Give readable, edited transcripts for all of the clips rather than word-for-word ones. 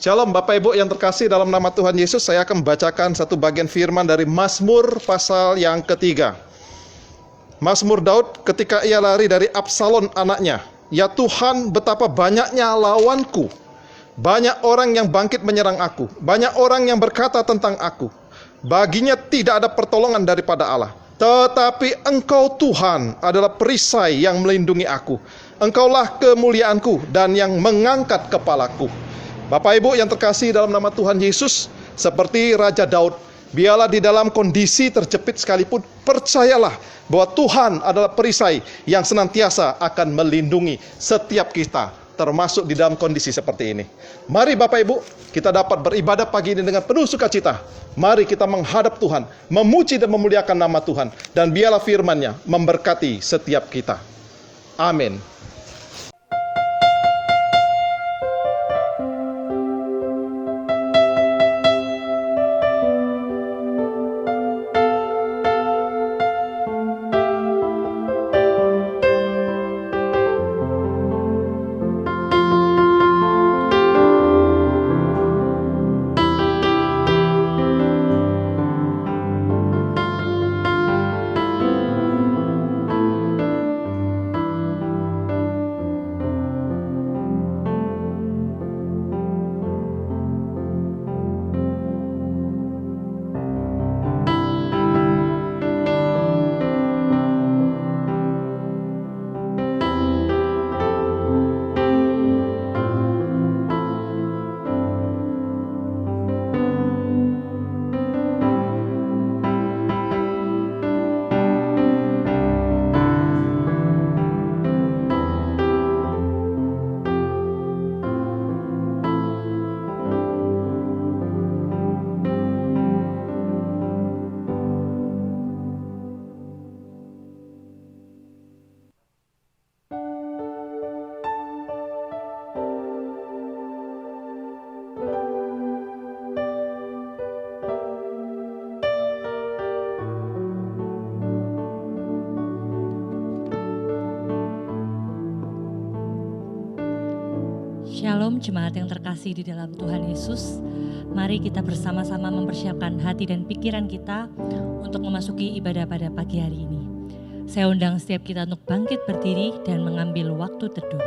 Shalom Bapak Ibu yang terkasih dalam nama Tuhan Yesus. Saya akan membacakan satu bagian firman dari Mazmur pasal yang ketiga. Mazmur Daud ketika ia lari dari Absalom anaknya. Ya Tuhan, betapa banyaknya lawanku. Banyak orang yang bangkit menyerang aku. Banyak orang yang berkata tentang aku. Baginya tidak ada pertolongan daripada Allah. Tetapi Engkau Tuhan adalah perisai yang melindungi aku. Engkaulah kemuliaanku dan yang mengangkat kepalaku. Bapak Ibu yang terkasih dalam nama Tuhan Yesus, seperti Raja Daud, biarlah di dalam kondisi terjepit sekalipun, percayalah bahwa Tuhan adalah perisai yang senantiasa akan melindungi setiap kita, termasuk di dalam kondisi seperti ini. Mari Bapak Ibu, kita dapat beribadah pagi ini dengan penuh sukacita. Mari kita menghadap Tuhan, memuji dan memuliakan nama Tuhan, dan biarlah firman-Nya memberkati setiap kita. Amin. Shalom jemaat yang terkasih di dalam Tuhan Yesus. Mari kita bersama-sama mempersiapkan hati dan pikiran kita untuk memasuki ibadah pada pagi hari ini. Saya undang setiap kita untuk bangkit berdiri dan mengambil waktu teduh.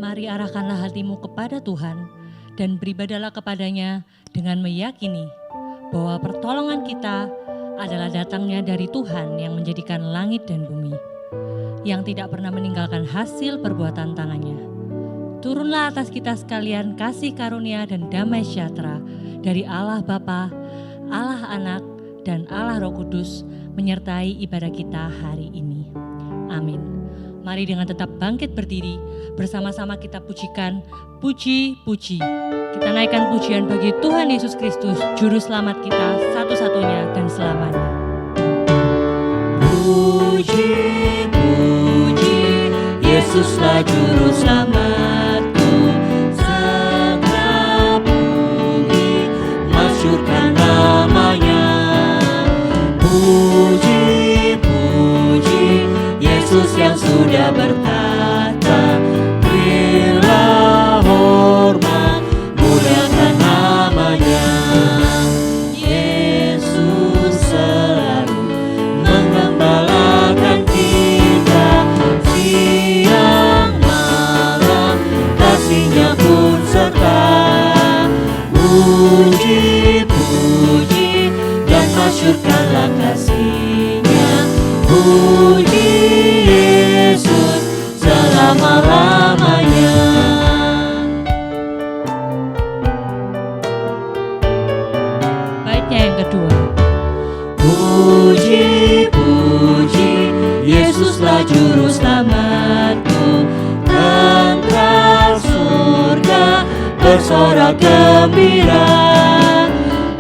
Mari arahkanlah hatimu kepada Tuhan dan beribadahlah kepadanya dengan meyakini bahwa pertolongan kita adalah datangnya dari Tuhan yang menjadikan langit dan bumi, yang tidak pernah meninggalkan hasil perbuatan tangannya. Turunlah atas kita sekalian kasih karunia dan damai sejahtera dari Allah Bapa, Allah Anak, dan Allah Roh Kudus menyertai ibadah kita hari ini. Amin. Mari dengan tetap bangkit berdiri, bersama-sama kita pujikan puji-puji. Kita naikkan pujian bagi Tuhan Yesus Kristus, Juru Selamat kita satu-satunya dan selamanya. Puji-puji, Yesuslah Juru Selamatku. Segala bumi masyurkan namanya. Puji-puji, Yesus yang sudah bertata. Berilah hormat, muliakan namanya. Yesus selalu menggembalakan kita. Siang malam kasih-Nya pun serta. Puji-puji dan masyurkanlah kasih-Nya. Puji Yesus selama-lamanya. Baiknya yang kedua. Puji-puji, Yesuslah Juru Selamatku. Tentara surga bersorak gembira.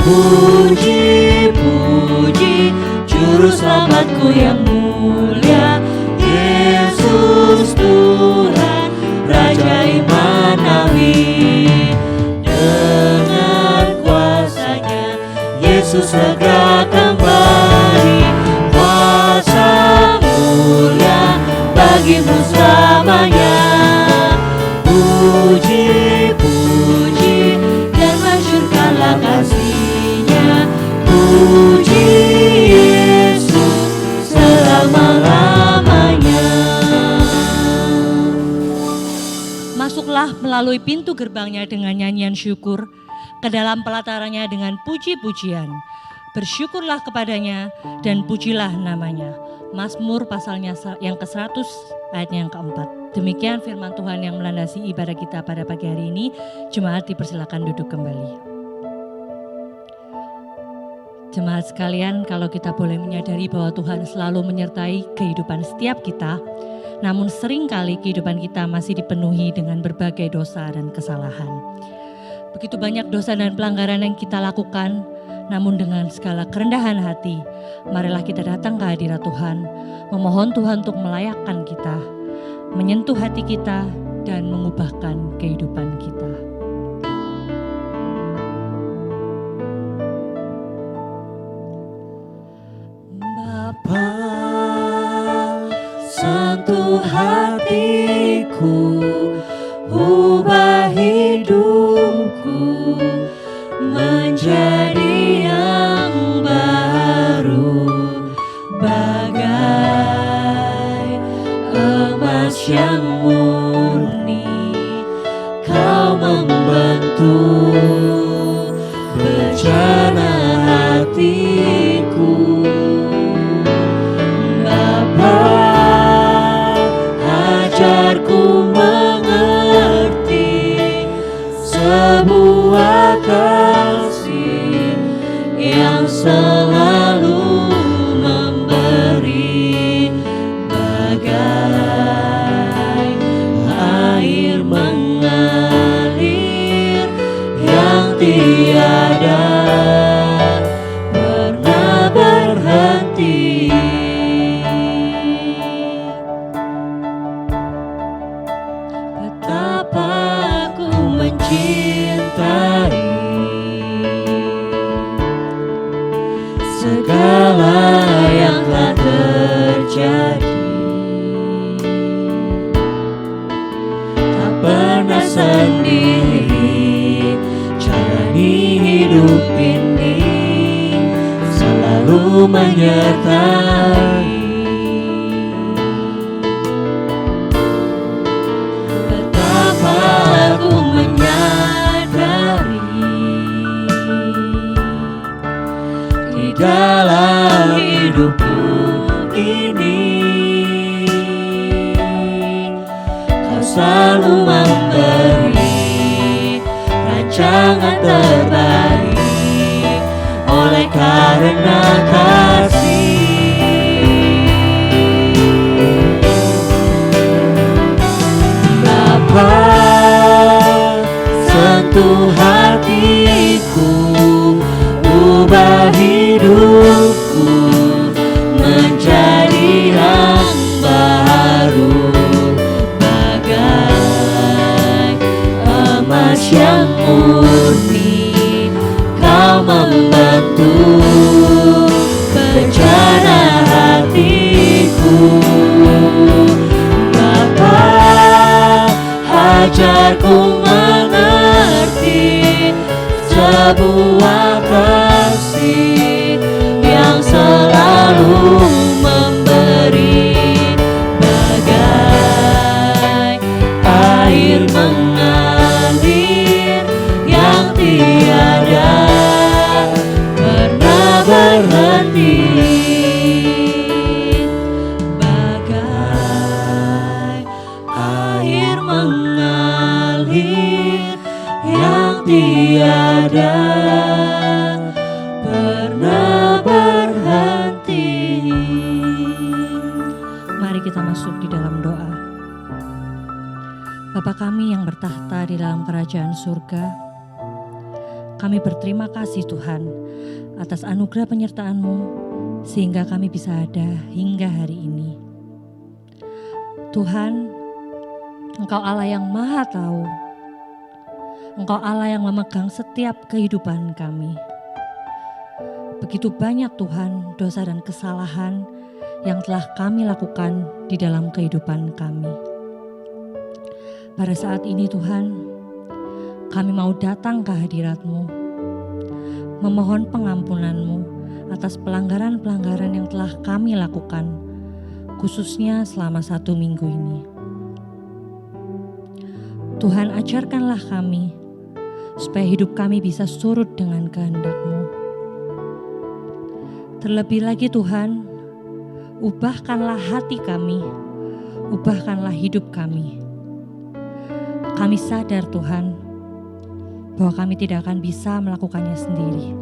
Puji, puji, Juru Selamatku yang mulia, Yesus Tuhan, Raja Immanuel. Dengan kuasanya Yesus segera kembali, kuasa mulia bagimu selamanya. Puji, puji, dan masyurkanlah kasih-Nya. Puji Yesus selama-lamanya. Masuklah melalui pintu gerbangnya dengan nyanyian syukur, ke dalam pelatarannya dengan puji-pujian. Bersyukurlah kepadanya dan pujilah namanya. Mazmur pasalnya yang ke-100 ayatnya yang ke-4. Demikian firman Tuhan yang melandasi ibadah kita pada pagi hari ini. Jemaat dipersilakan duduk kembali. Jemaat sekalian, kalau kita boleh menyadari bahwa Tuhan selalu menyertai kehidupan setiap kita, namun seringkali kehidupan kita masih dipenuhi dengan berbagai dosa dan kesalahan. Begitu banyak dosa dan pelanggaran yang kita lakukan, namun dengan segala kerendahan hati, marilah kita datang ke hadirat Tuhan, memohon Tuhan untuk melayakkan kita, menyentuh hati kita, dan mengubahkan kehidupan kita. Bapa, sentuh hatiku, ubah hidupku menjadi yang baru, bagai emas yang murni. Kau membentuk bejana hatiku. Bapa, ajarku mengerti sebuah kasih yang selalu memberi, bagai air mengalir yang tiada pernah berhenti. Betapa aku mencintai segala yang telah terjadi. Tak pernah sendiri jalani hidup ini, selalu menyertai. Betapa aku menyadari di dalam hidupku ini, Kau selalu memberi rancangan terbaik oleh karena kasih. Bapa, sentuh hatiku, ubah hidupku menjadi yang baru, bagai emas yang murni. Kau membentuk bejana hatiku. Bapa, ajarku mengerti sebuah kasih yang selalu memberi, bagai air mengalir yang tiada pernah berhenti, bagai air mengalir yang tiada pernah berhenti. Mari kita masuk di dalam doa. Bapa kami yang bertahta di dalam kerajaan surga, Kami berterima kasih Tuhan atas anugerah penyertaan-Mu sehingga kami bisa ada hingga hari ini. Tuhan, Engkau Allah yang Maha Tahu. Engkau Allah yang memegang setiap kehidupan kami. Begitu banyak Tuhan dosa dan kesalahan yang telah kami lakukan di dalam kehidupan kami. Pada saat ini Tuhan, kami mau datang ke hadirat-Mu, memohon pengampunan-Mu atas pelanggaran-pelanggaran yang telah kami lakukan, khususnya selama 1 minggu ini. Tuhan, ajarkanlah kami, supaya hidup kami bisa surut dengan kehendak-Mu. Terlebih lagi Tuhan, ubahkanlah hati kami, ubahkanlah hidup kami. Kami sadar Tuhan, bahwa kami tidak akan bisa melakukannya sendiri.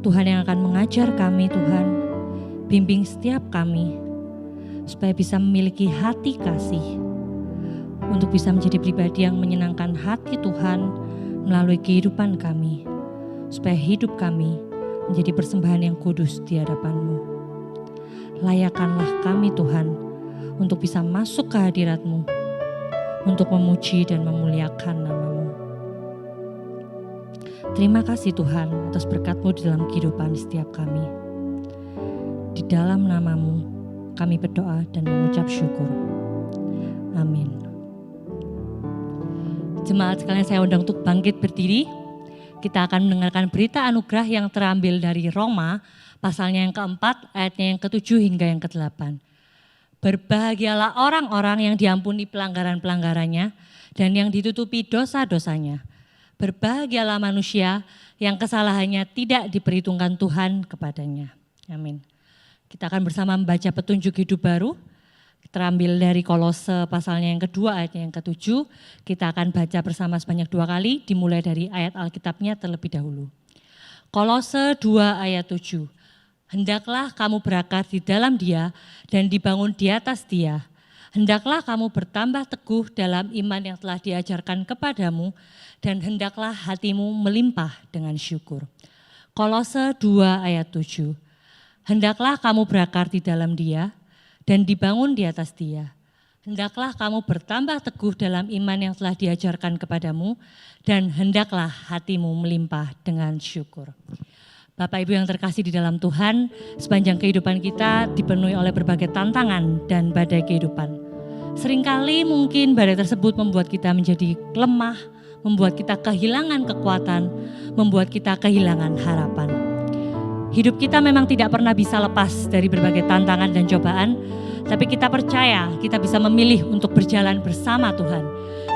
Tuhan yang akan mengajar kami Tuhan, bimbing setiap kami, supaya bisa memiliki hati kasih, untuk bisa menjadi pribadi yang menyenangkan hati Tuhan melalui kehidupan kami, supaya hidup kami menjadi persembahan yang kudus di hadapan-Mu. Layakkanlah kami Tuhan untuk bisa masuk ke hadirat-Mu, untuk memuji dan memuliakan nama-Mu. Terima kasih Tuhan atas berkat-Mu di dalam kehidupan setiap kami. Di dalam nama-Mu kami berdoa dan mengucap syukur. Amin. Jemaat sekalian, saya undang untuk bangkit berdiri. Kita akan mendengarkan berita anugerah yang terambil dari Roma, pasalnya yang keempat, ayatnya yang ke-7 hingga yang ke-8. Berbahagialah orang-orang yang diampuni pelanggaran-pelanggarannya dan yang ditutupi dosa-dosanya. Berbahagialah manusia yang kesalahannya tidak diperhitungkan Tuhan kepadanya. Amin. Kita akan bersama membaca petunjuk hidup baru, terambil dari Kolose pasalnya yang kedua ayatnya yang ke-7. Kita akan baca bersama sebanyak 2 kali, dimulai dari ayat Alkitabnya terlebih dahulu. Kolose 2 ayat 7. Hendaklah kamu berakar di dalam Dia dan dibangun di atas Dia. Hendaklah kamu bertambah teguh dalam iman yang telah diajarkan kepadamu dan hendaklah hatimu melimpah dengan syukur. Kolose 2 ayat 7. Hendaklah kamu berakar di dalam Dia dan dibangun di atas Dia. Hendaklah kamu bertambah teguh dalam iman yang telah diajarkan kepadamu dan hendaklah hatimu melimpah dengan syukur. Bapak Ibu yang terkasih di dalam Tuhan, sepanjang kehidupan kita dipenuhi oleh berbagai tantangan dan badai kehidupan. Seringkali mungkin badai tersebut membuat kita menjadi lemah, membuat kita kehilangan kekuatan, membuat kita kehilangan harapan. Hidup kita memang tidak pernah bisa lepas dari berbagai tantangan dan cobaan, tapi kita percaya kita bisa memilih untuk berjalan bersama Tuhan.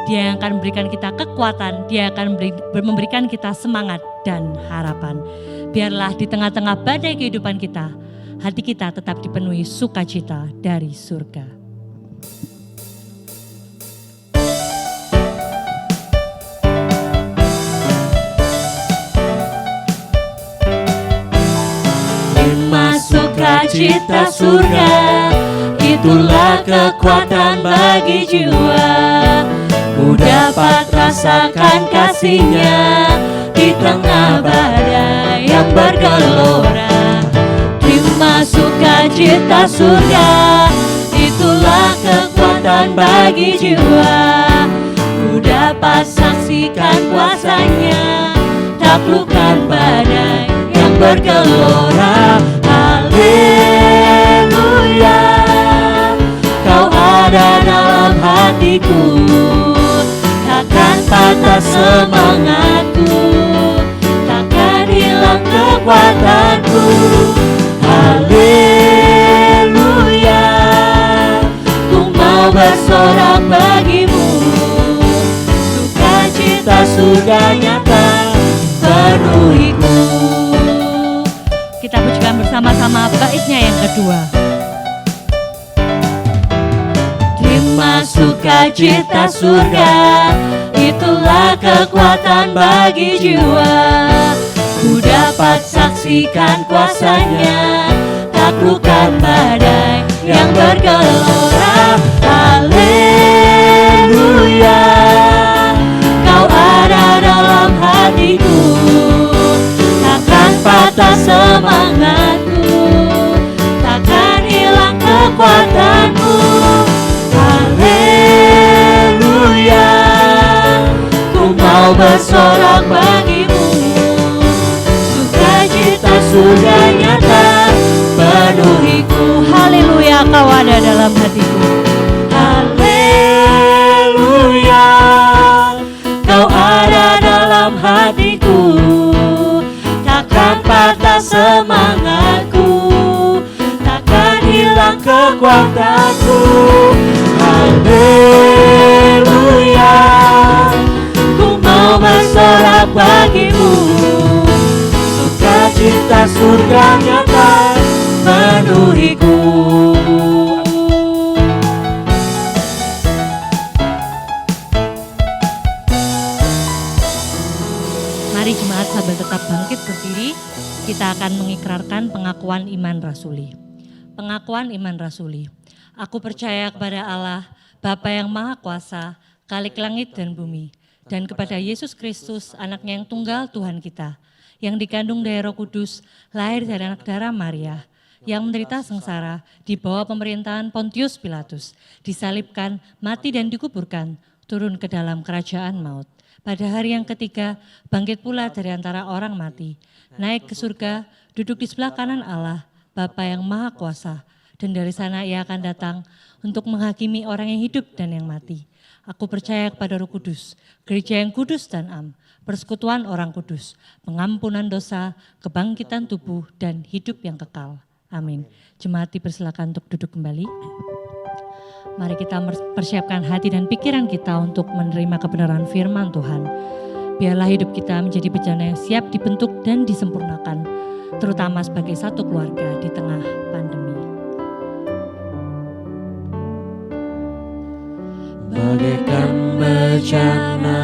Dia yang akan memberikan kita kekuatan, Dia akan memberikan kita semangat dan harapan. Biarlah di tengah-tengah badai kehidupan kita, hati kita tetap dipenuhi sukacita dari surga. Sukacita surga, itulah kekuatan bagi jiwa. Ku dapat rasakan kasih-Nya di tengah badai yang bergelora. Terima sukacita surga, itulah kekuatan bagi jiwa. Ku dapat saksikan kuasa-Nya, taklukkan badai yang bergelora. Haleluya, Kau ada dalam hatiku, takkan patah semangatku, takkan hilang kekuatanku. Haleluya, ku mau bersorak bagimu, sukacita surga nyata penuhiku. Kita pujikan bersama-sama baitnya yang kedua. Terima sukacita surga, itulah kekuatan bagi jiwa. Ku dapat saksikan kuasa-Nya, taklukkan badai yang bergelora. Haleluya, Kau ada dalam hati patah semangatku, takkan hilang kekuatanku. Haleluya, ku mau bersorak bagimu. Sukacita surga nyata penuhiku. Haleluya, kau ada dalam hatiku. Haleluya, kau ada dalam hatiku. Takkan patah semangatku, takkan hilang kekuatanku. Haleluya, ku mau bersorak bagimu. Sukacita surga nyata penuhiku. Mari jemaat sambil tetap bangkit berdiri, kita akan mengikrarkan pengakuan iman rasuli. Pengakuan iman rasuli. Aku percaya kepada Allah, Bapa yang Maha Kuasa, Khalik langit dan bumi, dan kepada Yesus Kristus, anaknya yang tunggal Tuhan kita, yang dikandung dari Roh Kudus, lahir dari anak darah Maria, yang menderita sengsara di bawah pemerintahan Pontius Pilatus, disalibkan, mati dan dikuburkan, turun ke dalam kerajaan maut. Pada hari yang ketiga, bangkit pula dari antara orang mati, naik ke surga, duduk di sebelah kanan Allah, Bapa yang Maha Kuasa, dan dari sana ia akan datang untuk menghakimi orang yang hidup dan yang mati. Aku percaya kepada Roh Kudus, gereja yang kudus dan am, persekutuan orang kudus, pengampunan dosa, kebangkitan tubuh, dan hidup yang kekal. Amin. Jemaat dipersilakan untuk duduk kembali. Mari kita persiapkan hati dan pikiran kita untuk menerima kebenaran firman Tuhan. Biarlah hidup kita menjadi bejana yang siap dibentuk dan disempurnakan, terutama sebagai satu keluarga di tengah pandemi. Bagaikan bejana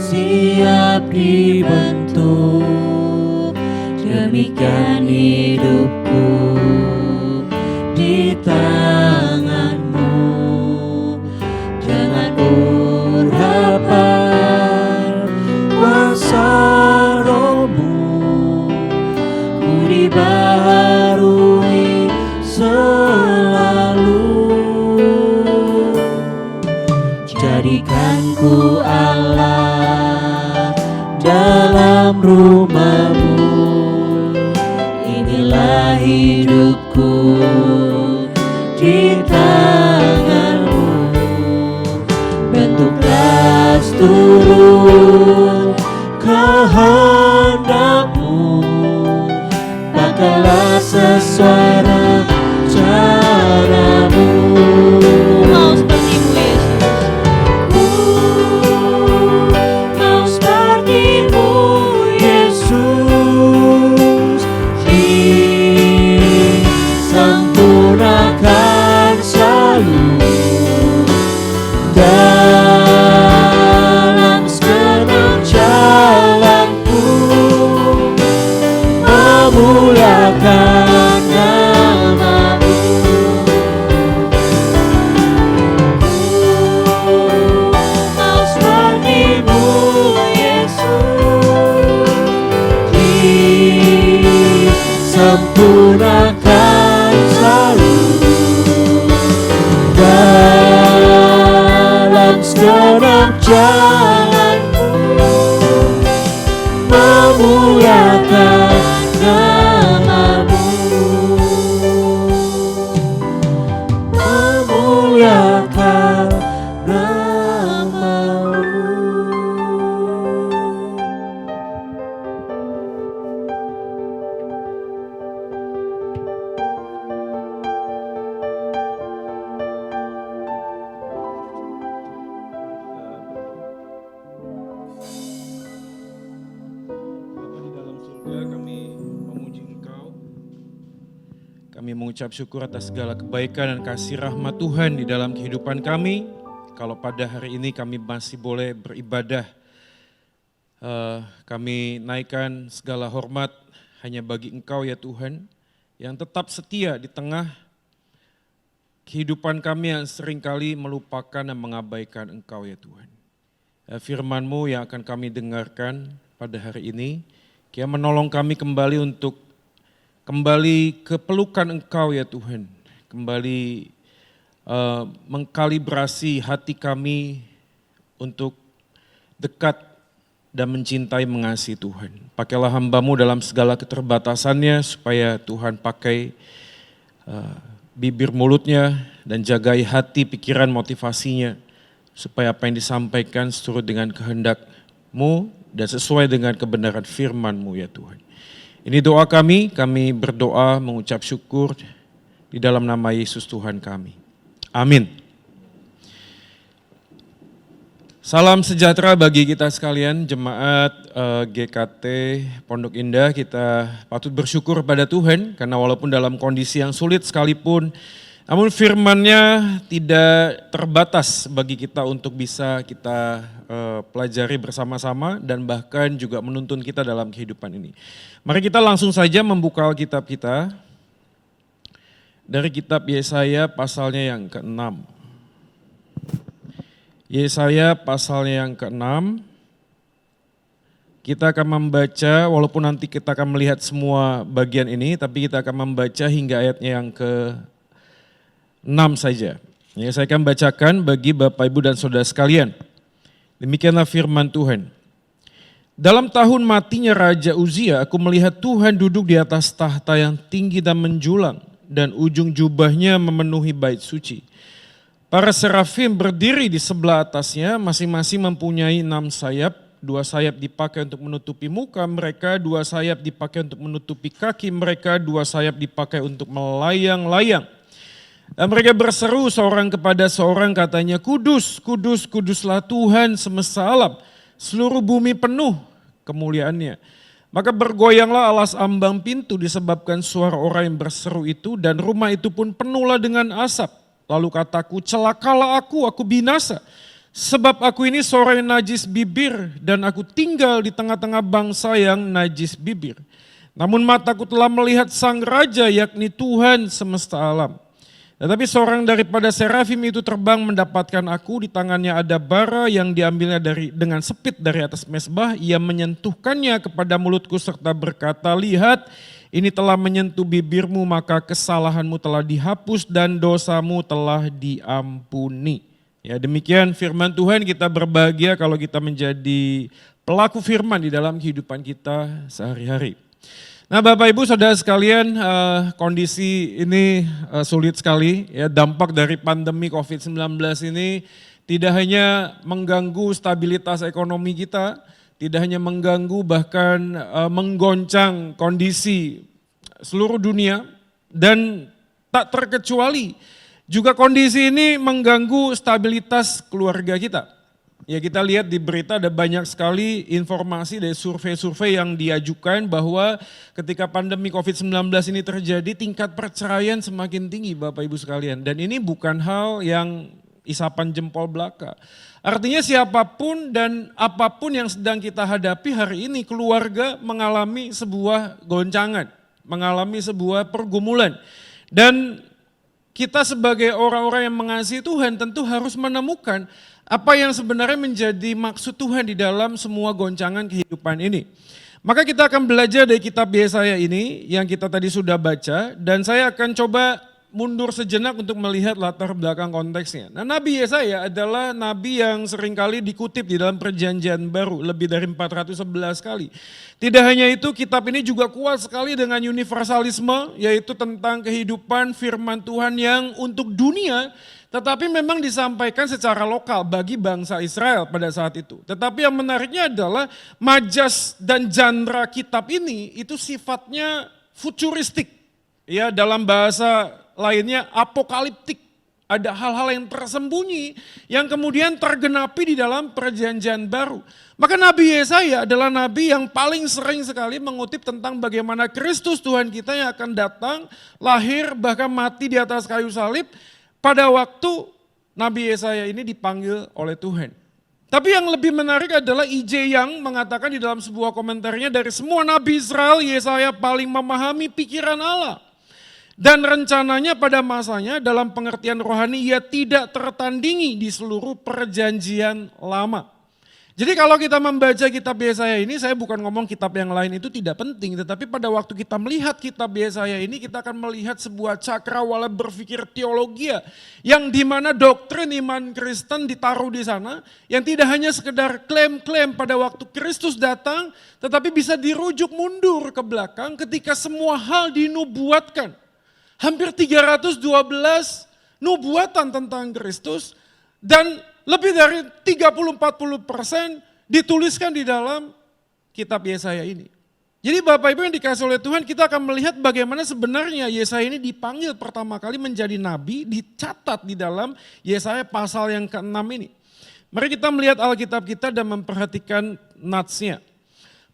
siap dibentuk, demikian hidupku di tanganmu. Dengan urapan kuasa Roh-Mu, ku dibaharui selalu. Jadikanku Allah dalam rumah-Mu, inilah hidupku di tangan-Mu. Bentuklah seluruh kehendak-Mu, pakailah sesuai rencana-Mu. Mau seperti-Mu Yesus, mau seperti-Mu Yesus, disempurnakan selalu dalam segenap jalanku, memuliakan nama-Mu. Mau seperti-Mu Yesus, disempurnakan selalu dalam segenap jalanku, memuliakan nama-Mu, memuliakan nama-Mu. Bapa di dalam surga, kami memuji Engkau. Kami mengucap syukur atas segala kebaikan dan kasih rahmat Tuhan di dalam kehidupan kami. Kalau pada hari ini kami masih boleh beribadah, kami naikkan segala hormat hanya bagi Engkau ya Tuhan, yang tetap setia di tengah kehidupan kami yang seringkali melupakan dan mengabaikan Engkau ya Tuhan. Firman-Mu yang akan kami dengarkan pada hari ini, Kiranya menolong kami kembali untuk kembali ke pelukan Engkau ya Tuhan. Kembali mengkalibrasi hati kami untuk dekat dan mencintai mengasihi Tuhan. Pakailah hamba-Mu dalam segala keterbatasannya supaya Tuhan pakai bibir mulutnya dan jagai hati, pikiran, motivasinya supaya apa yang disampaikan seturut dengan kehendak-Mu dan sesuai dengan kebenaran firman-Mu ya Tuhan. Ini doa kami berdoa mengucap syukur di dalam nama Yesus Tuhan kami. Amin. Salam sejahtera bagi kita sekalian, jemaat GKT Pondok Indah. Kita patut bersyukur pada Tuhan karena walaupun dalam kondisi yang sulit sekalipun, namun firman-Nya tidak terbatas bagi kita untuk bisa kita pelajari bersama-sama dan bahkan juga menuntun kita dalam kehidupan ini. Mari kita langsung saja membuka Alkitab kita dari kitab Yesaya pasalnya yang ke-6. Yesaya pasalnya yang ke-6, kita akan membaca, walaupun nanti kita akan melihat semua bagian ini, tapi kita akan membaca hingga ayatnya yang ke-6 saja. Ya, saya akan bacakan bagi Bapak, Ibu, dan Saudara sekalian. Demikianlah firman Tuhan. Dalam tahun matinya Raja Uzia, aku melihat Tuhan duduk di atas tahta yang tinggi dan menjulang, dan ujung jubahnya memenuhi bait suci. Para serafim berdiri di sebelah atasnya, masing-masing mempunyai 6 sayap. 2 sayap dipakai untuk menutupi muka mereka, 2 sayap dipakai untuk menutupi kaki mereka, 2 sayap dipakai untuk melayang-layang. Dan mereka berseru seorang kepada seorang, katanya, Kudus, kudus, kuduslah Tuhan semesta alam, seluruh bumi penuh kemuliaannya. Maka bergoyanglah alas ambang pintu disebabkan suara orang yang berseru itu, dan rumah itu pun penuhlah dengan asap. Lalu kataku, celakalah aku binasa. Sebab aku ini seorang yang najis bibir dan aku tinggal di tengah-tengah bangsa yang najis bibir. Namun mataku telah melihat sang raja yakni Tuhan semesta alam. Tetapi seorang daripada serafim itu terbang mendapatkan aku, di tangannya ada bara yang diambilnya dengan sepit dari atas mezbah. Ia menyentuhkannya kepada mulutku serta berkata, lihat, ini telah menyentuh bibirmu, maka kesalahanmu telah dihapus dan dosamu telah diampuni. Ya, demikian firman Tuhan. Kita berbahagia kalau kita menjadi pelaku firman di dalam kehidupan kita sehari-hari. Nah, Bapak Ibu Saudara sekalian, kondisi ini sulit sekali. Ya, dampak dari pandemi COVID-19 ini tidak hanya mengganggu stabilitas ekonomi kita, tidak hanya mengganggu, bahkan menggoncang kondisi seluruh dunia, dan tak terkecuali juga kondisi ini mengganggu stabilitas keluarga kita. Ya, kita lihat di berita ada banyak sekali informasi dari survei-survei yang diajukan bahwa ketika pandemi COVID-19 ini terjadi, tingkat perceraian semakin tinggi Bapak Ibu sekalian. Dan ini bukan hal yang isapan jempol belaka. Artinya siapapun dan apapun yang sedang kita hadapi hari ini, keluarga mengalami sebuah goncangan, mengalami sebuah pergumulan. Dan kita sebagai orang-orang yang mengasihi Tuhan tentu harus menemukan apa yang sebenarnya menjadi maksud Tuhan di dalam semua goncangan kehidupan ini. Maka kita akan belajar dari kitab Yesaya ini yang kita tadi sudah baca, dan saya akan coba mundur sejenak untuk melihat latar belakang konteksnya. Nah, Nabi Yesaya adalah nabi yang seringkali dikutip di dalam Perjanjian Baru, lebih dari 411 kali. Tidak hanya itu, kitab ini juga kuat sekali dengan universalisme, yaitu tentang kehidupan firman Tuhan yang untuk dunia, tetapi memang disampaikan secara lokal bagi bangsa Israel pada saat itu. Tetapi yang menariknya adalah majas dan genre kitab ini itu sifatnya futuristik. Ya, dalam bahasa lainnya apokaliptik. Ada hal-hal yang tersembunyi yang kemudian tergenapi di dalam Perjanjian Baru. Maka Nabi Yesaya adalah nabi yang paling sering sekali mengutip tentang bagaimana Kristus Tuhan kita yang akan datang, lahir, bahkan mati di atas kayu salib pada waktu Nabi Yesaya ini dipanggil oleh Tuhan. Tapi yang lebih menarik adalah I.J. Young mengatakan di dalam sebuah komentarnya, dari semua nabi Israel, Yesaya paling memahami pikiran Allah. Dan rencananya pada masanya dalam pengertian rohani ia tidak tertandingi di seluruh perjanjian lama. Jadi kalau kita membaca kitab Yesaya ini, saya bukan ngomong kitab yang lain itu tidak penting, tetapi pada waktu kita melihat kitab Yesaya ini, kita akan melihat sebuah cakrawala berpikir teologi yang dimana doktrin iman Kristen ditaruh di sana, yang tidak hanya sekedar klaim-klaim pada waktu Kristus datang, tetapi bisa dirujuk mundur ke belakang ketika semua hal dinubuatkan. Hampir 312 nubuatan tentang Kristus, dan lebih dari 30-40% dituliskan di dalam kitab Yesaya ini. Jadi Bapak Ibu yang dikasih oleh Tuhan, kita akan melihat bagaimana sebenarnya Yesaya ini dipanggil pertama kali menjadi nabi, dicatat di dalam Yesaya pasal yang ke-6 ini. Mari kita melihat Alkitab kita dan memperhatikan natsnya.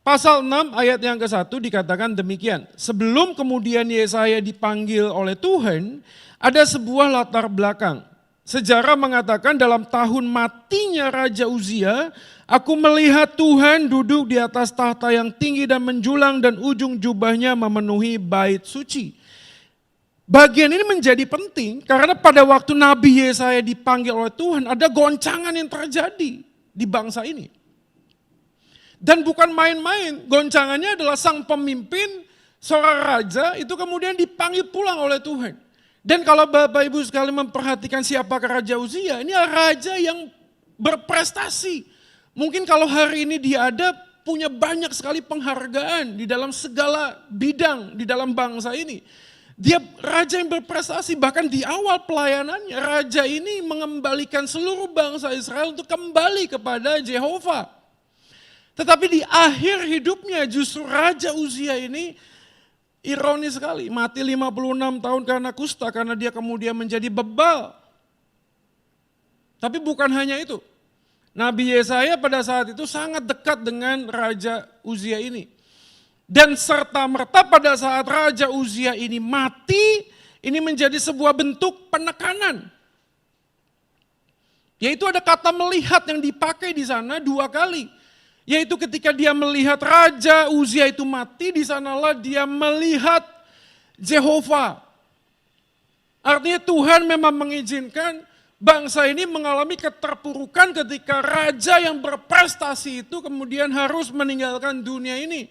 Pasal 6 ayat yang ke-1 dikatakan demikian. Sebelum kemudian Yesaya dipanggil oleh Tuhan, ada sebuah latar belakang. Sejarah mengatakan dalam tahun matinya Raja Uzia, aku melihat Tuhan duduk di atas tahta yang tinggi dan menjulang dan ujung jubahnya memenuhi bait suci. Bagian ini menjadi penting karena pada waktu Nabi Yesaya dipanggil oleh Tuhan ada goncangan yang terjadi di bangsa ini. Dan bukan main-main, goncangannya adalah sang pemimpin, seorang raja itu kemudian dipanggil pulang oleh Tuhan. Dan kalau Bapak Ibu sekali memperhatikan siapakah Raja Uzia, ini adalah raja yang berprestasi. Mungkin kalau hari ini dia ada punya banyak sekali penghargaan di dalam segala bidang di dalam bangsa ini. Dia raja yang berprestasi, bahkan di awal pelayanannya raja ini mengembalikan seluruh bangsa Israel untuk kembali kepada Yehova. Tetapi di akhir hidupnya justru Raja Uzia ini ironis sekali, mati 56 tahun karena kusta, karena dia kemudian menjadi bebal. Tapi bukan hanya itu. Nabi Yesaya pada saat itu sangat dekat dengan Raja Uzia ini. Dan serta-merta pada saat Raja Uzia ini mati, ini menjadi sebuah bentuk penekanan. Yaitu ada kata melihat yang dipakai di sana 2 kali. Yaitu ketika dia melihat Raja Uzia itu mati, di sanalah dia melihat Yehova. Artinya Tuhan memang mengizinkan bangsa ini mengalami keterpurukan ketika raja yang berprestasi itu kemudian harus meninggalkan dunia ini.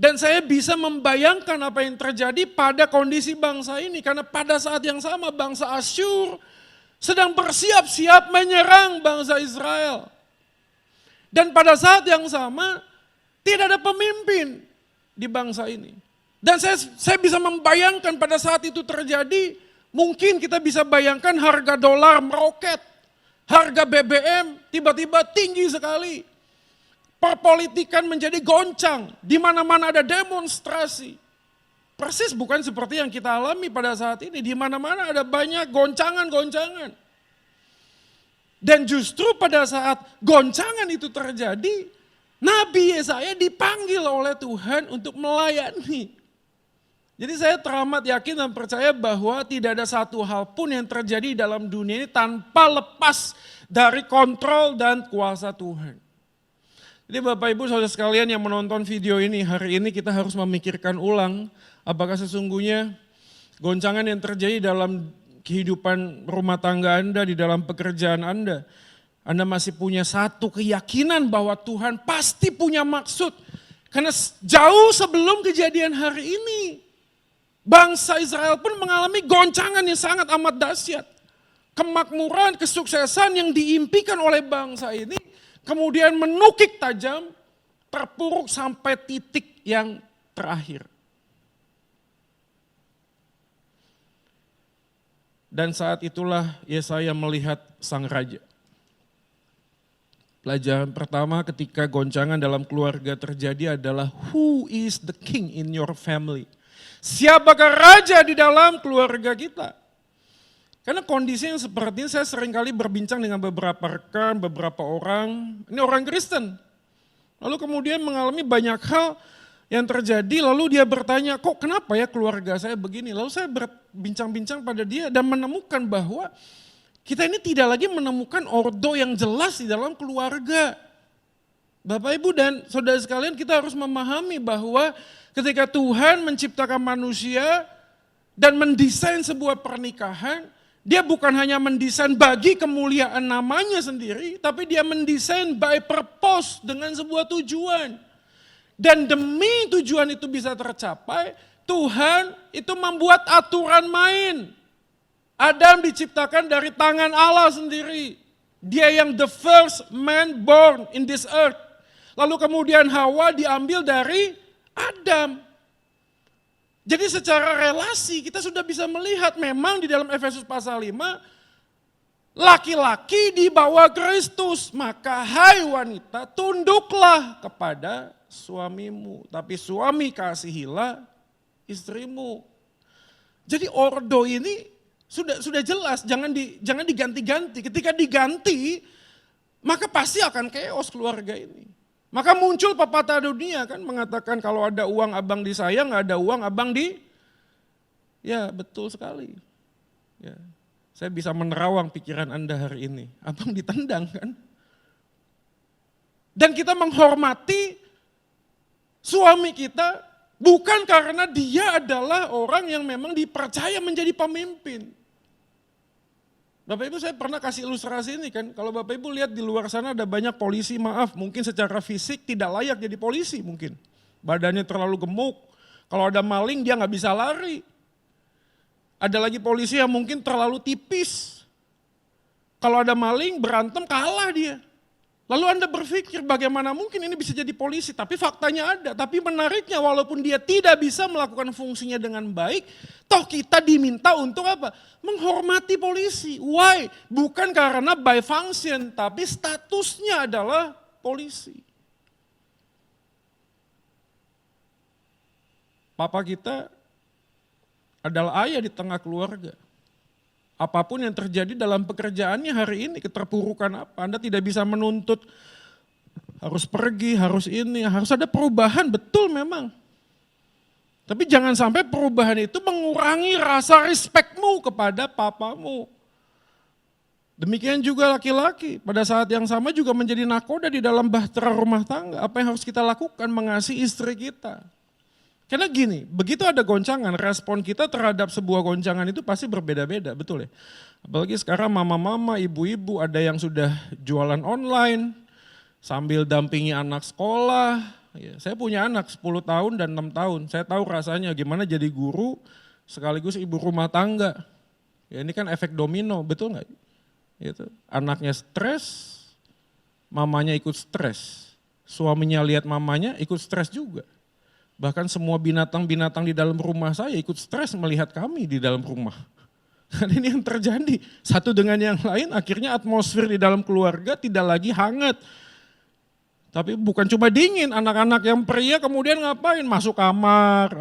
Dan saya bisa membayangkan apa yang terjadi pada kondisi bangsa ini. Karena pada saat yang sama bangsa Asyur sedang bersiap-siap menyerang bangsa Israel. Dan pada saat yang sama, tidak ada pemimpin di bangsa ini. Dan saya bisa membayangkan pada saat itu terjadi, mungkin kita bisa bayangkan harga dolar meroket, harga BBM tiba-tiba tinggi sekali. Perpolitikan menjadi goncang, di mana-mana ada demonstrasi. Persis bukan seperti yang kita alami pada saat ini, di mana-mana ada banyak goncangan-goncangan. Dan justru pada saat goncangan itu terjadi, Nabi Yesaya dipanggil oleh Tuhan untuk melayani. Jadi saya teramat yakin dan percaya bahwa tidak ada satu hal pun yang terjadi dalam dunia ini tanpa lepas dari kontrol dan kuasa Tuhan. Jadi Bapak Ibu Saudara sekalian yang menonton video ini, hari ini kita harus memikirkan ulang apakah sesungguhnya goncangan yang terjadi dalam kehidupan rumah tangga Anda, di dalam pekerjaan Anda masih punya satu keyakinan bahwa Tuhan pasti punya maksud. Karena jauh sebelum kejadian hari ini, bangsa Israel pun mengalami goncangan yang sangat amat dahsyat. Kemakmuran, kesuksesan yang diimpikan oleh bangsa ini, kemudian menukik tajam, terpuruk sampai titik yang terakhir. Dan saat itulah Yesaya melihat sang raja. Pelajaran pertama ketika goncangan dalam keluarga terjadi adalah who is the king in your family? Siapakah raja di dalam keluarga kita? Karena kondisi yang seperti ini saya seringkali berbincang dengan beberapa rekan, beberapa orang, ini orang Kristen. Lalu kemudian mengalami banyak hal yang terjadi, lalu dia bertanya, kok kenapa ya keluarga saya begini? Lalu saya berbincang-bincang pada dia dan menemukan bahwa kita ini tidak lagi menemukan ordo yang jelas di dalam keluarga. Bapak Ibu dan saudara sekalian, kita harus memahami bahwa ketika Tuhan menciptakan manusia dan mendesain sebuah pernikahan, Dia bukan hanya mendesain bagi kemuliaan namanya sendiri, tapi dia mendesain by purpose dengan sebuah tujuan. Dan demi tujuan itu bisa tercapai, Tuhan itu membuat aturan main. Adam diciptakan dari tangan Allah sendiri. Dia yang the first man born in this earth. Lalu kemudian Hawa diambil dari Adam. Jadi secara relasi kita sudah bisa melihat memang di dalam Efesus pasal 5, laki-laki di bawah Kristus, maka hai wanita tunduklah kepada suamimu. Tapi suami kasihilah istrimu. Jadi ordo ini sudah jelas, jangan diganti-ganti. Ketika diganti, maka pasti akan chaos keluarga ini. Maka muncul pepatah dunia kan mengatakan kalau ada uang abang di saya, nggak ada uang abang di... Ya betul sekali. Ya, saya bisa menerawang pikiran Anda hari ini. Abang ditendang kan. Dan kita menghormati suami kita bukan karena dia adalah orang yang memang dipercaya menjadi pemimpin. Bapak Ibu saya pernah kasih ilustrasi ini kan, kalau Bapak Ibu lihat di luar sana ada banyak polisi, maaf mungkin secara fisik tidak layak jadi polisi mungkin. Badannya terlalu gemuk, kalau ada maling dia nggak bisa lari. Ada lagi polisi yang mungkin terlalu tipis. Kalau ada maling berantem kalah dia. Lalu Anda berpikir bagaimana mungkin ini bisa jadi polisi, tapi faktanya ada. Tapi menariknya walaupun dia tidak bisa melakukan fungsinya dengan baik, toh kita diminta untuk apa? Menghormati polisi. Why? Bukan karena by function, tapi statusnya adalah polisi. Papa kita adalah ayah di tengah keluarga. Apapun yang terjadi dalam pekerjaannya hari ini, keterpurukan apa, Anda tidak bisa menuntut harus pergi, harus ini, harus ada perubahan, betul memang. Tapi jangan sampai perubahan itu mengurangi rasa respekmu kepada papamu. Demikian juga laki-laki, pada saat yang sama juga menjadi nakoda di dalam bahtera rumah tangga. Apa yang harus kita lakukan? Mengasihi istri kita. Karena gini, begitu ada goncangan, respon kita terhadap sebuah goncangan itu pasti berbeda-beda, betul ya? Apalagi sekarang mama-mama, ibu-ibu ada yang sudah jualan online, sambil dampingi anak sekolah. Ya, saya punya anak 10 tahun dan 6 tahun, saya tahu rasanya gimana jadi guru sekaligus ibu rumah tangga. Ya, ini kan efek domino, betul nggak? Gitu. Anaknya stres, mamanya ikut stres, suaminya lihat mamanya ikut stres juga. Bahkan semua binatang-binatang di dalam rumah saya ikut stres melihat kami di dalam rumah. Dan ini yang terjadi, satu dengan yang lain akhirnya atmosfer di dalam keluarga tidak lagi hangat. Tapi bukan cuma dingin, anak-anak yang pria kemudian ngapain? Masuk kamar,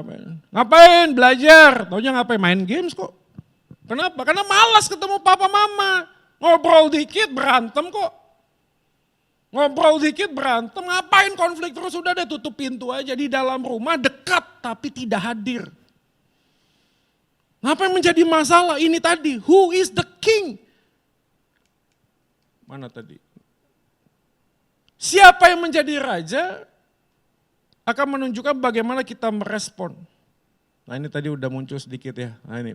ngapain? Belajar, taunya ngapain? Main games kok. Kenapa? Karena malas ketemu papa mama, ngobrol dikit berantem kok. Ngobrol dikit berantem, ngapain konflik terus, udah deh tutup pintu aja di dalam rumah dekat tapi tidak hadir. Apa yang menjadi masalah ini tadi, who is the king? Mana tadi? Siapa yang menjadi raja akan menunjukkan bagaimana kita merespon. Nah ini tadi udah muncul sedikit ya, nah ini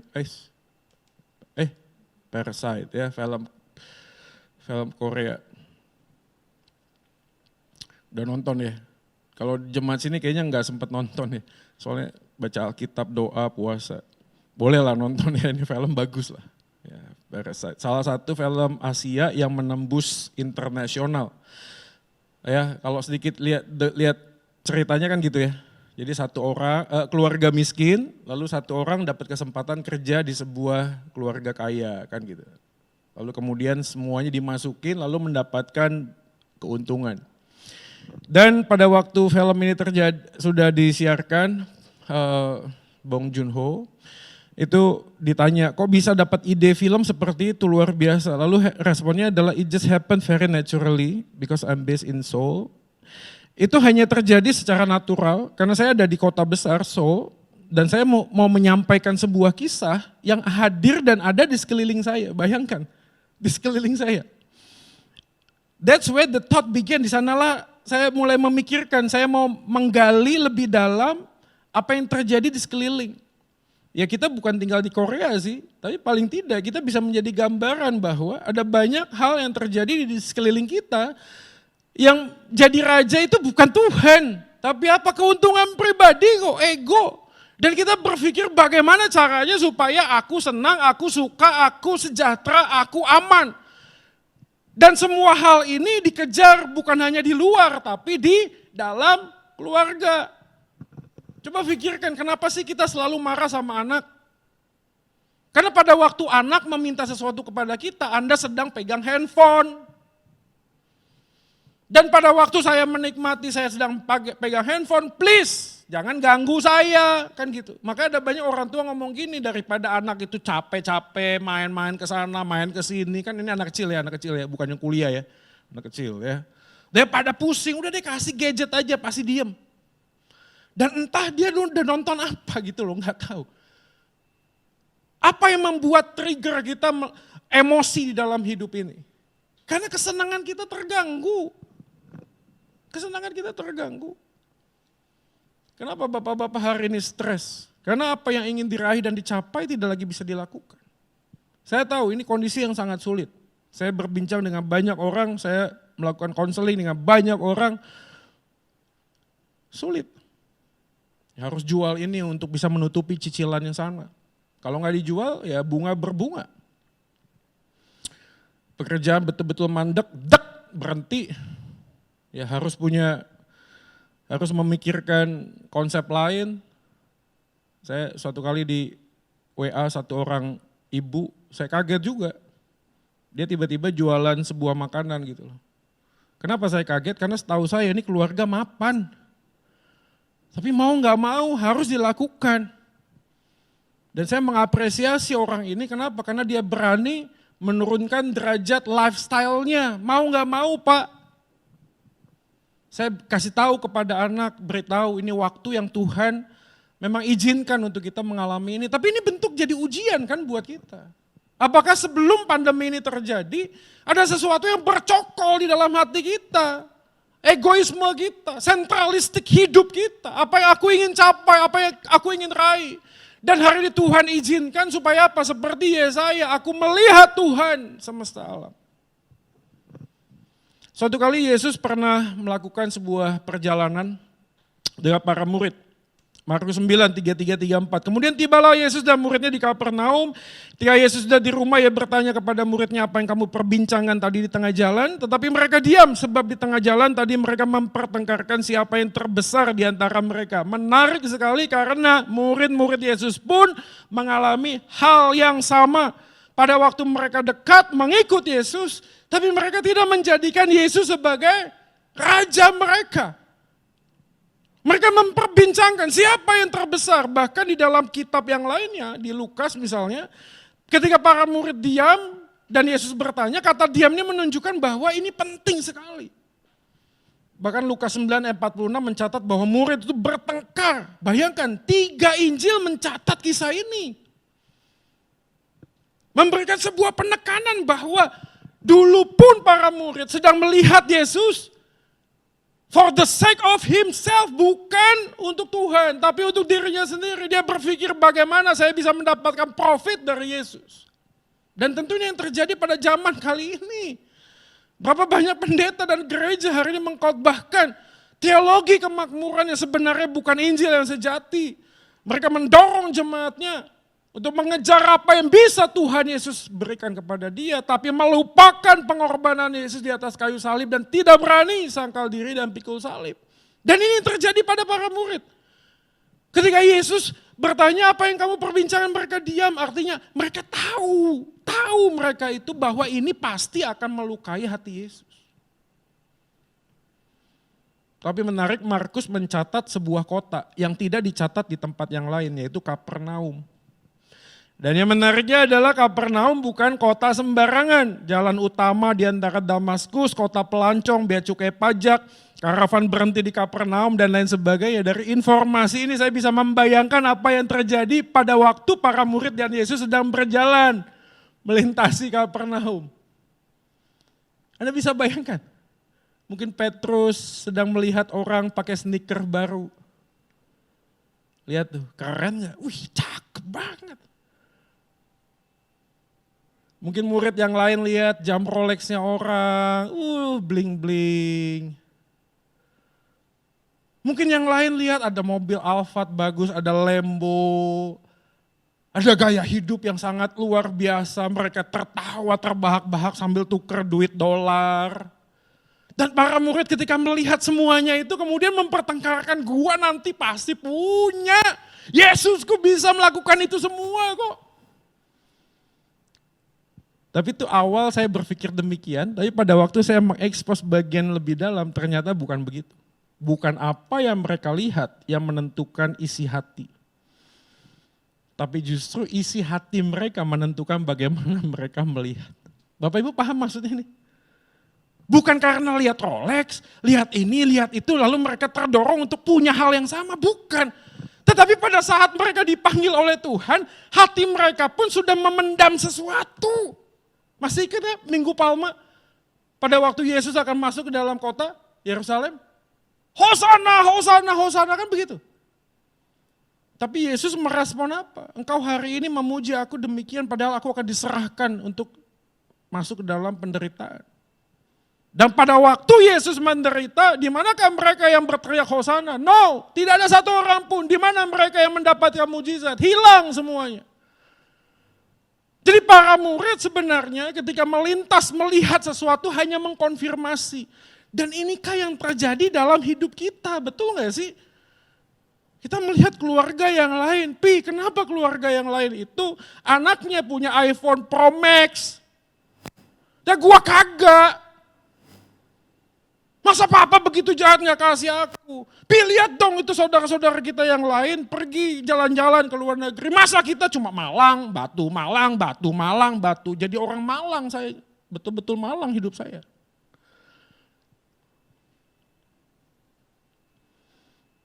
Parasite ya, film Korea. Udah nonton ya. Kalau jemaat sini kayaknya nggak sempat nonton ya. Soalnya baca Alkitab, doa, puasa. Boleh lah nonton ya, ini film bagus lah. Ya, Parasite. Salah satu film Asia yang menembus internasional. Ya, kalau sedikit lihat ceritanya kan gitu ya. Jadi satu orang, keluarga miskin, lalu satu orang dapat kesempatan kerja di sebuah keluarga kaya kan gitu. Lalu kemudian semuanya dimasukin lalu mendapatkan keuntungan. Dan pada waktu film ini sudah disiarkan, Bong Joon-ho itu ditanya, kok bisa dapat ide film seperti itu, luar biasa. Lalu responnya adalah, it just happened very naturally because I'm based in Seoul. Itu hanya terjadi secara natural karena saya ada di kota besar Seoul dan saya mau menyampaikan sebuah kisah yang hadir dan ada di sekeliling saya. Bayangkan, di sekeliling saya. That's where the thought began, di sanalah saya mulai memikirkan, saya mau menggali lebih dalam apa yang terjadi di sekeliling. Ya kita bukan tinggal di Korea sih, tapi paling tidak kita bisa menjadi gambaran bahwa ada banyak hal yang terjadi di sekeliling kita yang jadi raja itu bukan Tuhan, tapi apa keuntungan pribadi kok, ego. Dan kita berpikir bagaimana caranya supaya aku senang, aku suka, aku sejahtera, aku aman. Dan semua hal ini dikejar bukan hanya di luar, tapi di dalam keluarga. Coba pikirkan kenapa sih kita selalu marah sama anak? Karena pada waktu anak meminta sesuatu kepada kita, Anda sedang pegang handphone. Dan pada waktu saya menikmati, saya sedang pegang handphone, please jangan ganggu saya, kan gitu. Maka ada banyak orang tua ngomong gini, daripada anak itu capek-capek main-main ke sana, main ke sini, kan ini anak kecil ya, bukan yang kuliah ya, anak kecil ya. Daripada pusing, udah deh kasih gadget aja, pasti diem. Dan entah dia udah nonton apa gitu loh, nggak tahu. Apa yang membuat trigger kita emosi di dalam hidup ini? Karena kesenangan kita terganggu. Kesenangan kita terganggu. Kenapa bapak-bapak hari ini stres? Karena apa yang ingin diraih dan dicapai tidak lagi bisa dilakukan. Saya tahu ini kondisi yang sangat sulit. Saya berbincang dengan banyak orang, saya melakukan konseling dengan banyak orang. Sulit. Harus jual ini untuk bisa menutupi cicilan yang sana. Kalau nggak dijual ya bunga berbunga. Pekerjaan betul-betul mandek, berhenti. Ya harus memikirkan konsep lain. Saya suatu kali di WA satu orang ibu, saya kaget juga. Dia tiba-tiba jualan sebuah makanan gitu loh. Kenapa saya kaget? Karena setahu saya ini keluarga mapan. Tapi mau nggak mau harus dilakukan. Dan saya mengapresiasi orang ini, kenapa? Karena dia berani menurunkan derajat lifestyle-nya. Mau nggak mau Pak. Saya kasih tahu kepada anak, beritahu ini waktu yang Tuhan memang izinkan untuk kita mengalami ini. Tapi ini bentuk jadi ujian kan buat kita. Apakah sebelum pandemi ini terjadi, ada sesuatu yang bercokol di dalam hati kita. Egoisme kita, sentralistik hidup kita. Apa yang aku ingin capai, apa yang aku ingin raih. Dan hari ini Tuhan izinkan supaya apa? Seperti Yesaya, aku melihat Tuhan semesta alam. Suatu kali Yesus pernah melakukan sebuah perjalanan dengan para murid. Markus 9, 33-34. Kemudian tibalah Yesus dan muridnya di Kapernaum. Ketika Yesus sudah di rumah, ia bertanya kepada muridnya, apa yang kamu perbincangkan tadi di tengah jalan? Tetapi mereka diam, sebab di tengah jalan tadi mereka mempertengkarkan siapa yang terbesar di antara mereka. Menarik sekali karena murid-murid Yesus pun mengalami hal yang sama. Pada waktu mereka dekat mengikut Yesus, tapi mereka tidak menjadikan Yesus sebagai raja mereka. Mereka memperbincangkan siapa yang terbesar. Bahkan di dalam kitab yang lainnya, di Lukas misalnya, ketika para murid diam dan Yesus bertanya, kata diamnya menunjukkan bahwa ini penting sekali. Bahkan Lukas 9:46 mencatat bahwa murid itu bertengkar. Bayangkan, 3 Injil mencatat kisah ini. Memberikan sebuah penekanan bahwa dulu pun para murid sedang melihat Yesus for the sake of himself, bukan untuk Tuhan, tapi untuk dirinya sendiri. Dia berpikir bagaimana saya bisa mendapatkan profit dari Yesus. Dan tentunya yang terjadi pada zaman kali ini. Berapa banyak pendeta dan gereja hari ini mengkhotbahkan teologi kemakmuran yang sebenarnya bukan Injil yang sejati. Mereka mendorong jemaatnya untuk mengejar apa yang bisa Tuhan Yesus berikan kepada dia, tapi melupakan pengorbanan Yesus di atas kayu salib dan tidak berani sangkal diri dan pikul salib. Dan ini terjadi pada para murid. Ketika Yesus bertanya apa yang kamu perbincangkan, mereka diam, artinya mereka tahu mereka itu bahwa ini pasti akan melukai hati Yesus. Tapi menarik, Markus mencatat sebuah kota yang tidak dicatat di tempat yang lain, yaitu Kapernaum. Dan yang menariknya adalah Kapernaum bukan kota sembarangan. Jalan utama di antara Damaskus, kota pelancong, bea cukai pajak, karavan berhenti di Kapernaum dan lain sebagainya. Dari informasi ini saya bisa membayangkan apa yang terjadi pada waktu para murid dan Yesus sedang berjalan melintasi Kapernaum. Anda bisa bayangkan, mungkin Petrus sedang melihat orang pakai sneaker baru. Lihat tuh, keren gak? Wih, cakep banget. Mungkin murid yang lain lihat jam Rolexnya orang, bling-bling. Mungkin yang lain lihat ada mobil Alphard bagus, ada Lambo, ada gaya hidup yang sangat luar biasa. Mereka tertawa terbahak-bahak sambil tuker duit dolar. Dan para murid ketika melihat semuanya itu kemudian mempertengkarkan, gua nanti pasti punya. Yesusku bisa melakukan itu semua kok. Tapi itu awal saya berpikir demikian, tapi pada waktu saya mengekspos bagian lebih dalam ternyata bukan begitu. Bukan apa yang mereka lihat yang menentukan isi hati. Tapi justru isi hati mereka menentukan bagaimana mereka melihat. Bapak Ibu paham maksudnya ini? Bukan karena lihat Rolex, lihat ini, lihat itu, lalu mereka terdorong untuk punya hal yang sama. Bukan. Tetapi pada saat mereka dipanggil oleh Tuhan, hati mereka pun sudah memendam sesuatu. Masih ingat ya Minggu Palma? Pada waktu Yesus akan masuk ke dalam kota Yerusalem. Hosana, Hosana, Hosana, kan begitu. Tapi Yesus merespon apa? Engkau hari ini memuji aku demikian padahal aku akan diserahkan untuk masuk ke dalam penderitaan. Dan pada waktu Yesus menderita, di manakah mereka yang berteriak Hosana? No, tidak ada satu orang pun. Di mana mereka yang mendapatkan mujizat? Hilang semuanya. Jadi para murid sebenarnya ketika melintas melihat sesuatu hanya mengkonfirmasi. Dan inikah yang terjadi dalam hidup kita, betul gak sih? Kita melihat keluarga yang lain. Kenapa keluarga yang lain itu anaknya punya iPhone Pro Max? Ya gua kagak. Masa papa begitu jahat gak kasih aku? Lihat dong itu saudara-saudara kita yang lain pergi jalan-jalan ke luar negeri. Masa kita cuma Malang, Batu, Malang, Batu, Malang, Batu. Jadi orang Malang saya, betul-betul Malang hidup saya.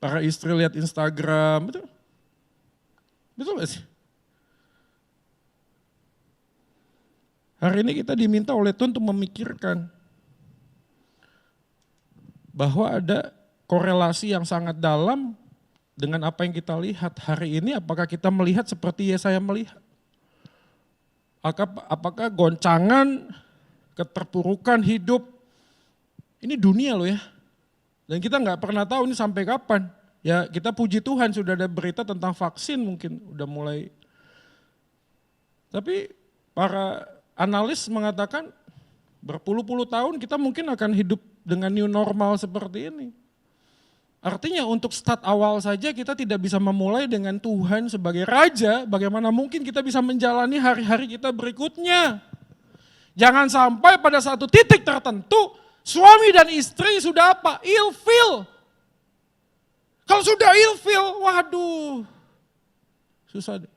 Para istri lihat Instagram, betul? Betul gak sih? Hari ini kita diminta oleh Tuhan untuk memikirkan bahwa ada korelasi yang sangat dalam dengan apa yang kita lihat. Hari ini apakah kita melihat seperti Yesaya melihat? Apakah goncangan, keterpurukan hidup, ini dunia loh ya. Dan kita nggak pernah tahu ini sampai kapan. Ya kita puji Tuhan sudah ada berita tentang vaksin mungkin udah mulai. Tapi para analis mengatakan berpuluh-puluh tahun kita mungkin akan hidup dengan new normal seperti ini. Artinya untuk start awal saja kita tidak bisa memulai dengan Tuhan sebagai Raja, bagaimana mungkin kita bisa menjalani hari-hari kita berikutnya. Jangan sampai pada satu titik tertentu suami dan istri sudah apa? Ilfil. Kalau sudah ilfil, waduh, susah deh.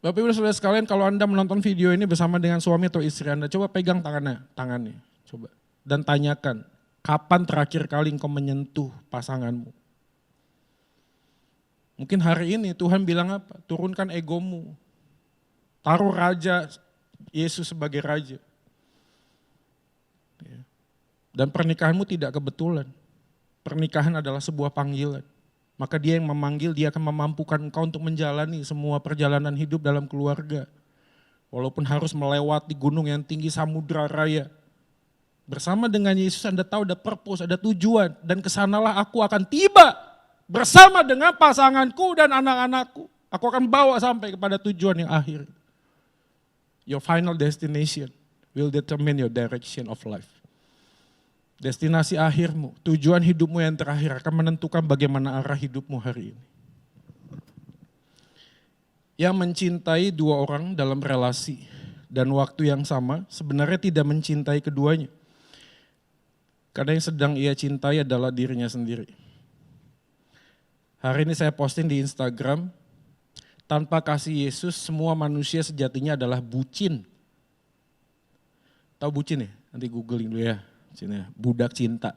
Bapak Ibu Saudara sekalian, kalau Anda menonton video ini bersama dengan suami atau istri Anda, coba pegang tangannya, coba. Dan tanyakan, kapan terakhir kali engkau menyentuh pasanganmu? Mungkin hari ini Tuhan bilang apa? Turunkan egomu. Taruh Raja, Yesus sebagai Raja. Dan pernikahanmu tidak kebetulan. Pernikahan adalah sebuah panggilan. Maka dia yang memanggil, dia akan memampukan engkau untuk menjalani semua perjalanan hidup dalam keluarga. Walaupun harus melewati gunung yang tinggi samudra raya. Bersama dengan Yesus Anda tahu ada purpose, ada tujuan. Dan kesanalah aku akan tiba bersama dengan pasanganku dan anak-anakku. Aku akan bawa sampai kepada tujuan yang akhir. Your final destination will determine your direction of life. Destinasi akhirmu, tujuan hidupmu yang terakhir akan menentukan bagaimana arah hidupmu hari ini. Yang mencintai dua orang dalam relasi dan waktu yang sama sebenarnya tidak mencintai keduanya. Karena yang sedang ia cintai adalah dirinya sendiri. Hari ini saya posting di Instagram, tanpa kasih Yesus semua manusia sejatinya adalah bucin. Tahu bucin ya? Nanti googling dulu ya. Budak cinta.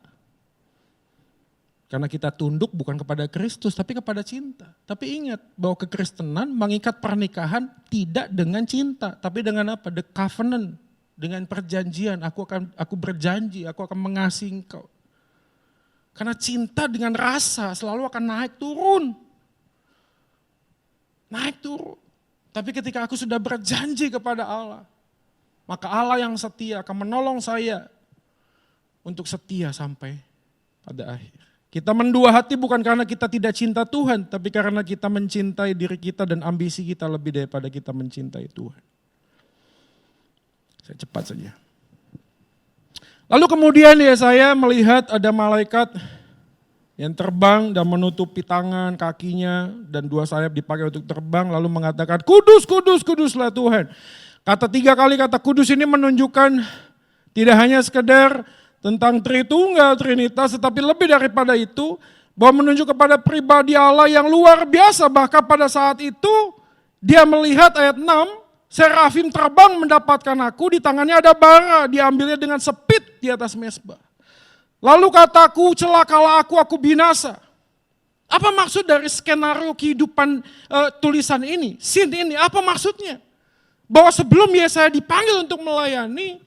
Karena kita tunduk bukan kepada Kristus tapi kepada cinta. Tapi ingat bahwa kekristenan mengikat pernikahan tidak dengan cinta. Tapi dengan apa? The covenant. Dengan perjanjian. Aku berjanji, aku akan mengasihi engkau. Karena cinta dengan rasa selalu akan naik turun. naik turun. Tapi ketika aku sudah berjanji kepada Allah, maka Allah yang setia akan menolong saya untuk setia sampai pada akhir. Kita mendua hati bukan karena kita tidak cinta Tuhan, tapi karena kita mencintai diri kita dan ambisi kita lebih daripada kita mencintai Tuhan. Saya cepat saja. Lalu kemudian saya melihat ada malaikat yang terbang dan menutupi tangan, kakinya, dan 2 sayap dipakai untuk terbang, lalu mengatakan, kudus, kudus, kuduslah Tuhan. Kata 3 kali kata kudus ini menunjukkan tidak hanya sekedar tentang Tritunggal, Trinitas, tetapi lebih daripada itu, bahwa menunjuk kepada pribadi Allah yang luar biasa. Bahkan pada saat itu, dia melihat ayat 6, serafim terbang mendapatkan aku, di tangannya ada bara, diambilnya dengan sepit di atas mezbah. Lalu kataku, celakalah aku binasa. Apa maksud dari skenario kehidupan tulisan ini, scene ini, apa maksudnya? Bahwa sebelum Yesaya dipanggil untuk melayani,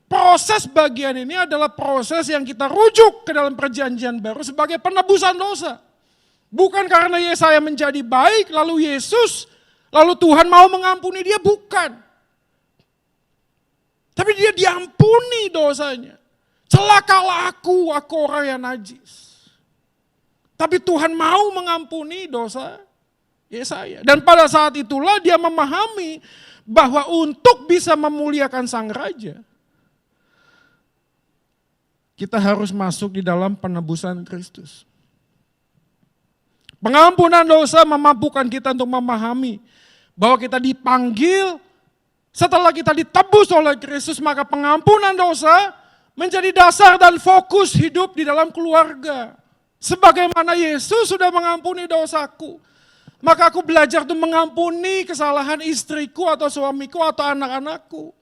proses bagian ini adalah proses yang kita rujuk ke dalam perjanjian baru sebagai penebusan dosa. Bukan karena Yesaya menjadi baik, lalu Yesus, lalu Tuhan mau mengampuni dia, bukan. Tapi dia diampuni dosanya. Celakalah aku orang yang najis. Tapi Tuhan mau mengampuni dosa Yesaya. Dan pada saat itulah dia memahami bahwa untuk bisa memuliakan sang raja, kita harus masuk di dalam penebusan Kristus. Pengampunan dosa memampukan kita untuk memahami bahwa kita dipanggil setelah kita ditebus oleh Kristus, maka pengampunan dosa menjadi dasar dan fokus hidup di dalam keluarga. Sebagaimana Yesus sudah mengampuni dosaku, maka aku belajar untuk mengampuni kesalahan istriku atau suamiku atau anak-anakku.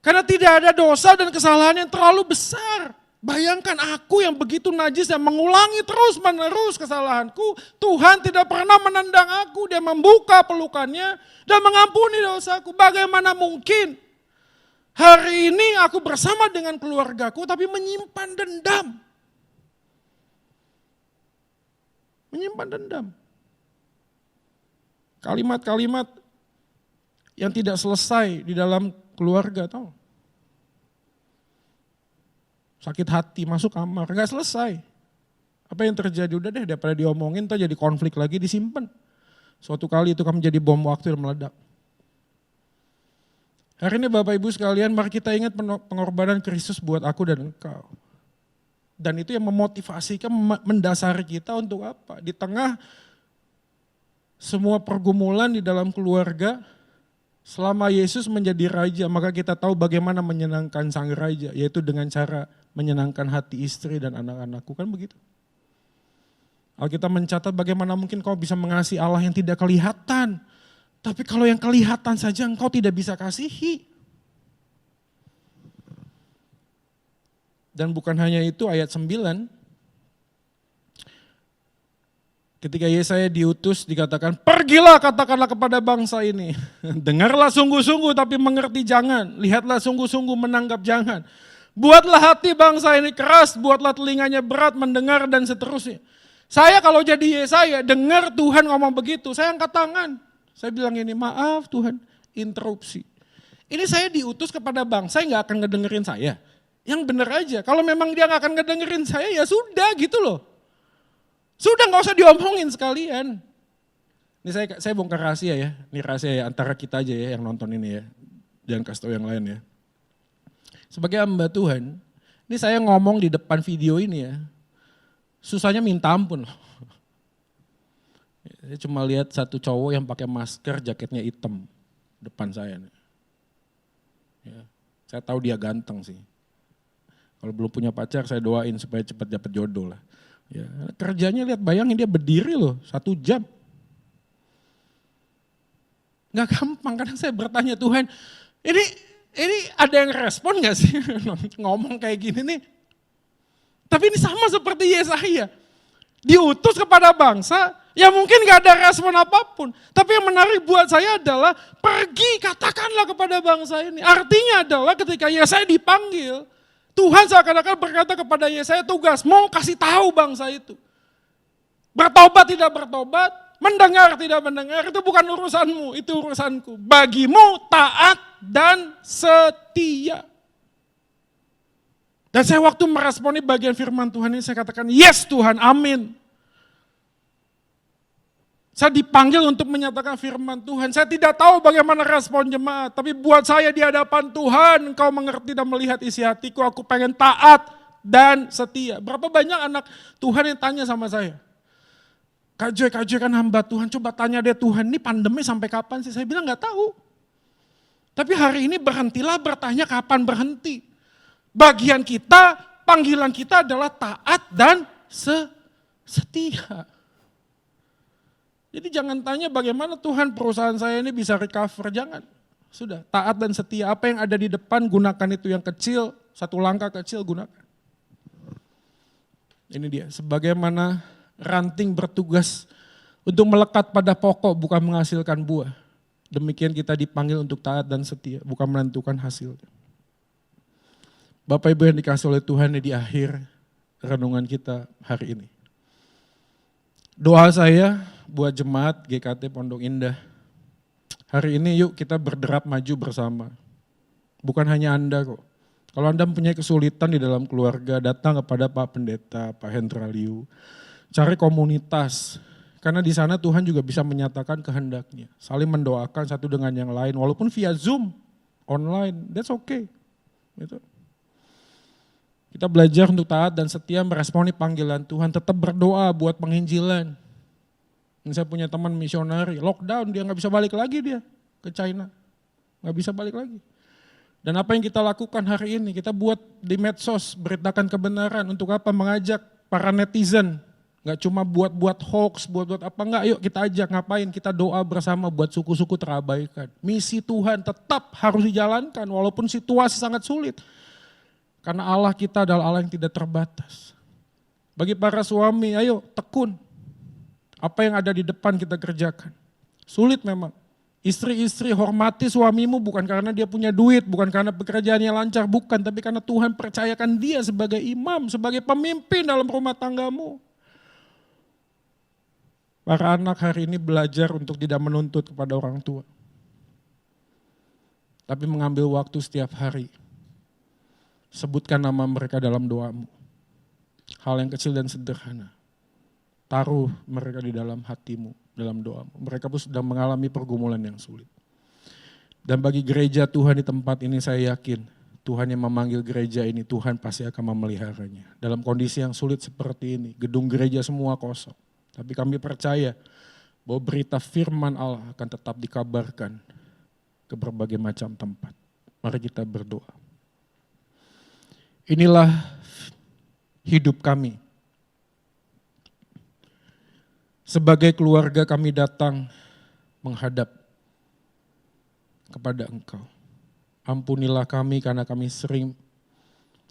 Karena tidak ada dosa dan kesalahan yang terlalu besar. Bayangkan aku yang begitu najis yang mengulangi terus-menerus kesalahanku. Tuhan tidak pernah menendang aku, dia membuka pelukannya dan mengampuni dosaku. Bagaimana mungkin hari ini aku bersama dengan keluargaku tapi menyimpan dendam. Menyimpan dendam. Kalimat-kalimat yang tidak selesai di dalam keluarga, tahu? Sakit hati, masuk kamar, gak selesai. Apa yang terjadi? Udah deh, daripada diomongin, tuh jadi konflik lagi, disimpan. Suatu kali itu akan menjadi bom waktu yang meledak. Hari ini Bapak Ibu sekalian, mari kita ingat pengorbanan Kristus buat aku dan engkau. Dan itu yang memotivasi, mendasari kita untuk apa? Di tengah semua pergumulan di dalam keluarga, selama Yesus menjadi raja, maka kita tahu bagaimana menyenangkan sang raja, yaitu dengan cara menyenangkan hati istri dan anak-anakku, kan begitu? Alkitab mencatat bagaimana mungkin kau bisa mengasihi Allah yang tidak kelihatan, tapi kalau yang kelihatan saja engkau tidak bisa kasihi. Dan bukan hanya itu, ayat 9, ketika Yesaya diutus dikatakan, pergilah katakanlah kepada bangsa ini. Dengarlah sungguh-sungguh tapi mengerti jangan. Lihatlah sungguh-sungguh menanggap jangan. Buatlah hati bangsa ini keras, buatlah telinganya berat mendengar dan seterusnya. Saya kalau jadi Yesaya dengar Tuhan ngomong begitu, saya angkat tangan. Saya bilang ini, maaf Tuhan, interupsi. Ini saya diutus kepada bangsa yang gak akan ngedengerin saya. Yang bener aja, kalau memang dia gak akan ngedengerin saya ya sudah gitu loh. Sudah gak usah diomongin sekalian. Ini saya bongkar rahasia ya, ini rahasia ya antara kita aja ya yang nonton ini ya. Jangan kasih tahu yang lain ya. Sebagai hamba Tuhan, ini saya ngomong di depan video ini ya. Susahnya minta ampun loh. Saya cuma lihat satu cowok yang pakai masker, jaketnya hitam depan saya. Ya, saya tahu dia ganteng sih. Kalau belum punya pacar saya doain supaya cepat dapat jodoh lah. Ya, kerjanya lihat bayangin dia berdiri loh 1 jam. Gak gampang, kadang saya bertanya Tuhan, ini ada yang respon gak sih ngomong kayak gini nih. Tapi ini sama seperti Yesaya. Diutus kepada bangsa, ya mungkin gak ada respon apapun. Tapi yang menarik buat saya adalah, pergi katakanlah kepada bangsa ini. Artinya adalah ketika Yesaya dipanggil, Tuhan seakan-akan berkata kepada Yesaya, tugas mau kasih tahu bangsa itu. Bertobat tidak bertobat, mendengar tidak mendengar itu bukan urusanmu, itu urusanku. Bagimu taat dan setia. Dan saya waktu meresponi bagian firman Tuhan ini saya katakan, yes Tuhan, amin. Saya dipanggil untuk menyatakan firman Tuhan. Saya tidak tahu bagaimana respon jemaat. Tapi buat saya di hadapan Tuhan, Engkau mengerti dan melihat isi hatiku. Aku pengen taat dan setia. Berapa banyak anak Tuhan yang tanya sama saya. Kak Joy kan hamba Tuhan. Coba tanya deh Tuhan, ini pandemi sampai kapan sih? Saya bilang gak tahu. Tapi hari ini berhentilah bertanya kapan berhenti. Bagian kita, panggilan kita adalah taat dan setia. Jadi jangan tanya bagaimana Tuhan perusahaan saya ini bisa recover, jangan. Sudah, taat dan setia, apa yang ada di depan gunakan itu yang kecil, satu langkah kecil gunakan. Ini dia, sebagaimana ranting bertugas untuk melekat pada pokok bukan menghasilkan buah. Demikian kita dipanggil untuk taat dan setia, bukan menentukan hasilnya. Bapak Ibu yang dikasih oleh Tuhan di akhir renungan kita hari ini. Doa saya buat jemaat GKT Pondok Indah. Hari ini yuk kita berderap maju bersama. Bukan hanya Anda kok. Kalau Anda mempunyai kesulitan di dalam keluarga, datang kepada Pak Pendeta, Pak Hendra Liu. Cari komunitas. Karena di sana Tuhan juga bisa menyatakan kehendaknya. Saling mendoakan satu dengan yang lain. Walaupun via Zoom, online, that's okay. Gitu. Kita belajar untuk taat dan setia meresponi panggilan Tuhan. Tetap berdoa buat penginjilan. Saya punya teman misionari, lockdown dia gak bisa balik lagi dia ke China. Gak bisa balik lagi. Dan apa yang kita lakukan hari ini, kita buat di medsos, beritakan kebenaran. Untuk apa? Mengajak para netizen. Gak cuma buat hoax, buat apa, enggak, yuk kita ajak ngapain, kita doa bersama buat suku-suku terabaikan. Misi Tuhan tetap harus dijalankan walaupun situasi sangat sulit. Karena Allah kita adalah Allah yang tidak terbatas. Bagi para suami, ayo tekun. Apa yang ada di depan kita kerjakan. Sulit memang. Istri-istri hormati suamimu bukan karena dia punya duit, bukan karena pekerjaannya lancar, bukan. Tapi karena Tuhan percayakan dia sebagai imam, sebagai pemimpin dalam rumah tanggamu. Para anak hari ini belajar untuk tidak menuntut kepada orang tua. Tapi mengambil waktu setiap hari. Sebutkan nama mereka dalam doamu. Hal yang kecil dan sederhana. Taruh mereka di dalam hatimu, dalam doamu. Mereka pun sedang mengalami pergumulan yang sulit. Dan bagi gereja Tuhan di tempat ini saya yakin, Tuhan yang memanggil gereja ini, Tuhan pasti akan memeliharanya. Dalam kondisi yang sulit seperti ini, gedung gereja semua kosong. Tapi kami percaya bahwa berita firman Allah akan tetap dikabarkan ke berbagai macam tempat. Mari kita berdoa. Inilah hidup kami. Sebagai keluarga kami datang menghadap kepada Engkau. Ampunilah kami karena kami sering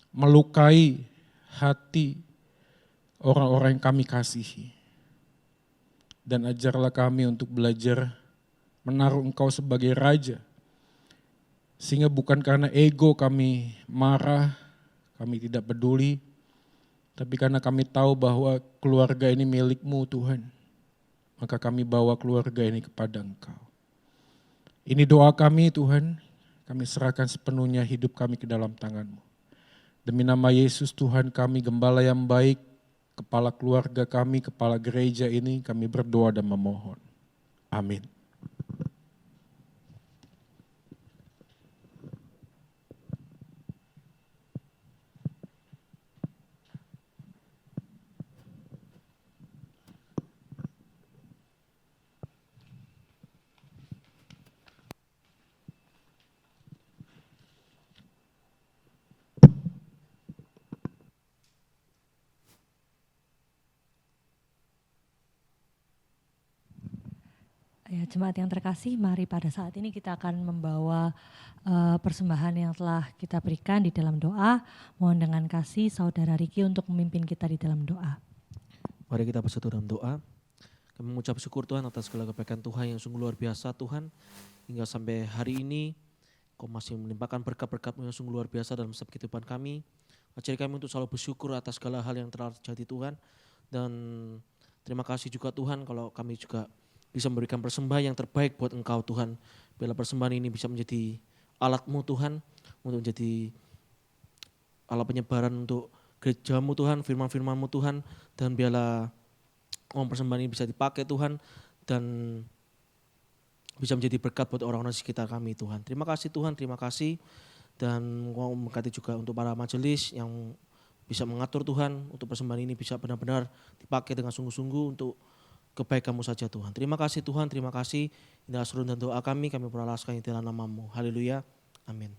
melukai hati orang-orang yang kami kasihi. Dan ajarlah kami untuk belajar menaruh Engkau sebagai Raja. Sehingga bukan karena ego kami marah, kami tidak peduli. Tapi karena kami tahu bahwa keluarga ini milik-Mu Tuhan. Maka kami bawa keluarga ini kepada Engkau. Ini doa kami Tuhan, kami serahkan sepenuhnya hidup kami ke dalam tangan-Mu. Demi nama Yesus Tuhan kami gembala yang baik, kepala keluarga kami, kepala gereja ini kami berdoa dan memohon. Amin. Ya, jemaat yang terkasih, mari pada saat ini kita akan membawa persembahan yang telah kita berikan di dalam doa. Mohon dengan kasih Saudara Riki untuk memimpin kita di dalam doa. Mari kita bersatu dalam doa. Kami mengucap syukur Tuhan atas segala kebaikan Tuhan yang sungguh luar biasa Tuhan. Hingga sampai hari ini Kau masih melimpahkan berkat-berkat-Mu yang sungguh luar biasa dalam setiap kehidupan kami. Ajari kami untuk selalu bersyukur atas segala hal yang telah terjadi Tuhan. Dan Terima kasih juga Tuhan kalau kami juga bisa memberikan persembahan yang terbaik buat Engkau Tuhan. Biarlah persembahan ini bisa menjadi alat-Mu Tuhan, untuk menjadi alat penyebaran untuk gereja-Mu Tuhan, firman-firman-Mu Tuhan, dan biarlah persembahan ini bisa dipakai Tuhan, dan bisa menjadi berkat buat orang-orang di sekitar kami Tuhan. Terima kasih Tuhan, terima kasih. Dan mau memberkati juga untuk para majelis yang bisa mengatur Tuhan, untuk persembahan ini bisa benar-benar dipakai dengan sungguh-sungguh untuk kebaikan-Mu saja Tuhan. Terima kasih Tuhan, terima kasih. Inilah seruan dan doa kami berhalaskan di dalam nama-Mu. Haleluya, amin.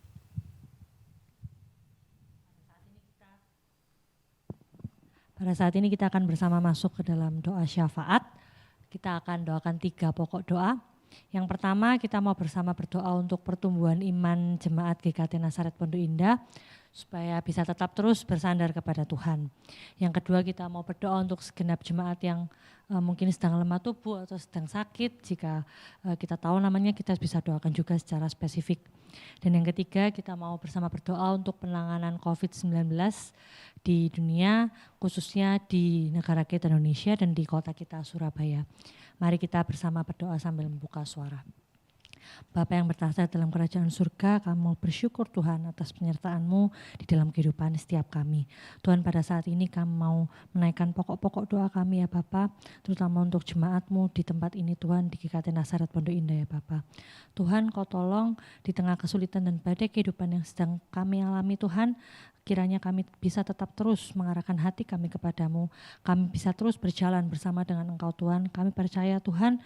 Pada saat ini kita akan bersama masuk ke dalam doa syafaat. Kita akan doakan 3 pokok doa. Yang pertama kita mau bersama berdoa untuk pertumbuhan iman jemaat GKT Nazaret Pondok Indah, supaya bisa tetap terus bersandar kepada Tuhan. Yang kedua kita mau berdoa untuk segenap jemaat yang mungkin sedang lemah tubuh atau sedang sakit. Jika kita tahu namanya, kita bisa doakan juga secara spesifik. Dan yang ketiga kita mau bersama berdoa untuk penanganan COVID-19 di dunia, khususnya di negara kita Indonesia dan di kota kita Surabaya. Mari kita bersama berdoa sambil membuka suara. Bapa yang bertahta dalam kerajaan surga, kami mau bersyukur Tuhan atas penyertaan-Mu di dalam kehidupan setiap kami. Tuhan, pada saat ini kami mau menaikkan pokok-pokok doa kami ya Bapa, terutama untuk jemaat-Mu di tempat ini Tuhan, di GKT Nazaret Pondok Indah ya Bapa. Tuhan, Kau tolong di tengah kesulitan dan badai kehidupan yang sedang kami alami Tuhan, kiranya kami bisa tetap terus mengarahkan hati kami kepadamu. Kami bisa terus berjalan bersama dengan Engkau Tuhan. Kami percaya Tuhan,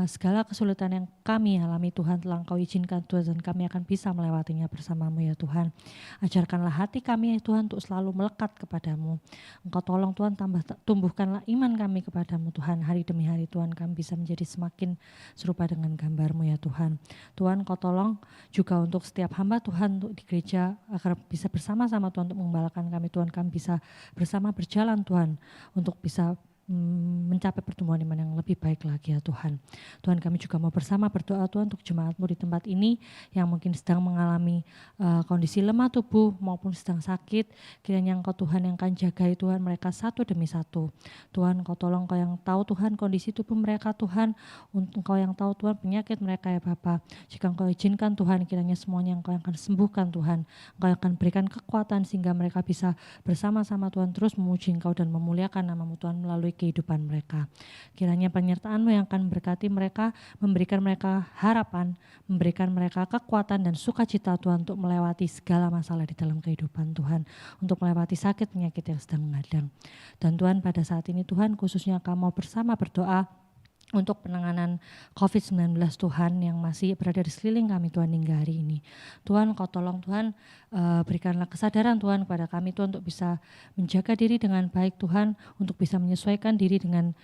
segala kesulitan yang kami alami Tuhan telah Engkau izinkan Tuhan, dan kami akan bisa melewatinya bersamamu ya Tuhan. Ajarkanlah hati kami ya Tuhan untuk selalu melekat kepadamu. Engkau tolong Tuhan, tumbuhkanlah iman kami kepadamu Tuhan. Hari demi hari Tuhan kami bisa menjadi semakin serupa dengan gambar-Mu ya Tuhan. Tuhan, Kau tolong juga untuk setiap hamba Tuhan untuk di gereja agar bisa bersama-sama Tuhan untuk mengembalakan kami Tuhan, kami bisa bersama berjalan Tuhan untuk bisa mencapai pertumbuhan iman yang lebih baik lagi ya Tuhan. Tuhan, kami juga mau bersama berdoa Tuhan untuk jemaat-Mu di tempat ini yang mungkin sedang mengalami kondisi lemah tubuh maupun sedang sakit. Kiranya Engkau Tuhan yang akan jagai Tuhan mereka satu demi satu. Tuhan, Engkau tolong, Engkau yang tahu Tuhan kondisi tubuh mereka Tuhan, Engkau yang tahu Tuhan penyakit mereka ya Bapa. Jika Engkau izinkan Tuhan, kiranya semuanya Engkau yang akan sembuhkan Tuhan. Engkau yang akan berikan kekuatan sehingga mereka bisa bersama-sama Tuhan terus memuji Engkau dan memuliakan nama-Mu Tuhan melalui kehidupan mereka. Kiranya penyertaan-Mu yang akan berkati mereka, memberikan mereka harapan, memberikan mereka kekuatan dan sukacita Tuhan untuk melewati segala masalah di dalam kehidupan Tuhan, untuk melewati sakit penyakit yang sedang menghadang. Dan Tuhan, pada saat ini Tuhan khususnya kami mau bersama berdoa untuk penanganan COVID-19 Tuhan yang masih berada di sekeliling kami Tuhan hingga hari ini. Tuhan, Kau tolong Tuhan, berikanlah kesadaran Tuhan kepada kami Tuhan untuk bisa menjaga diri dengan baik Tuhan, untuk bisa menyesuaikan diri dengan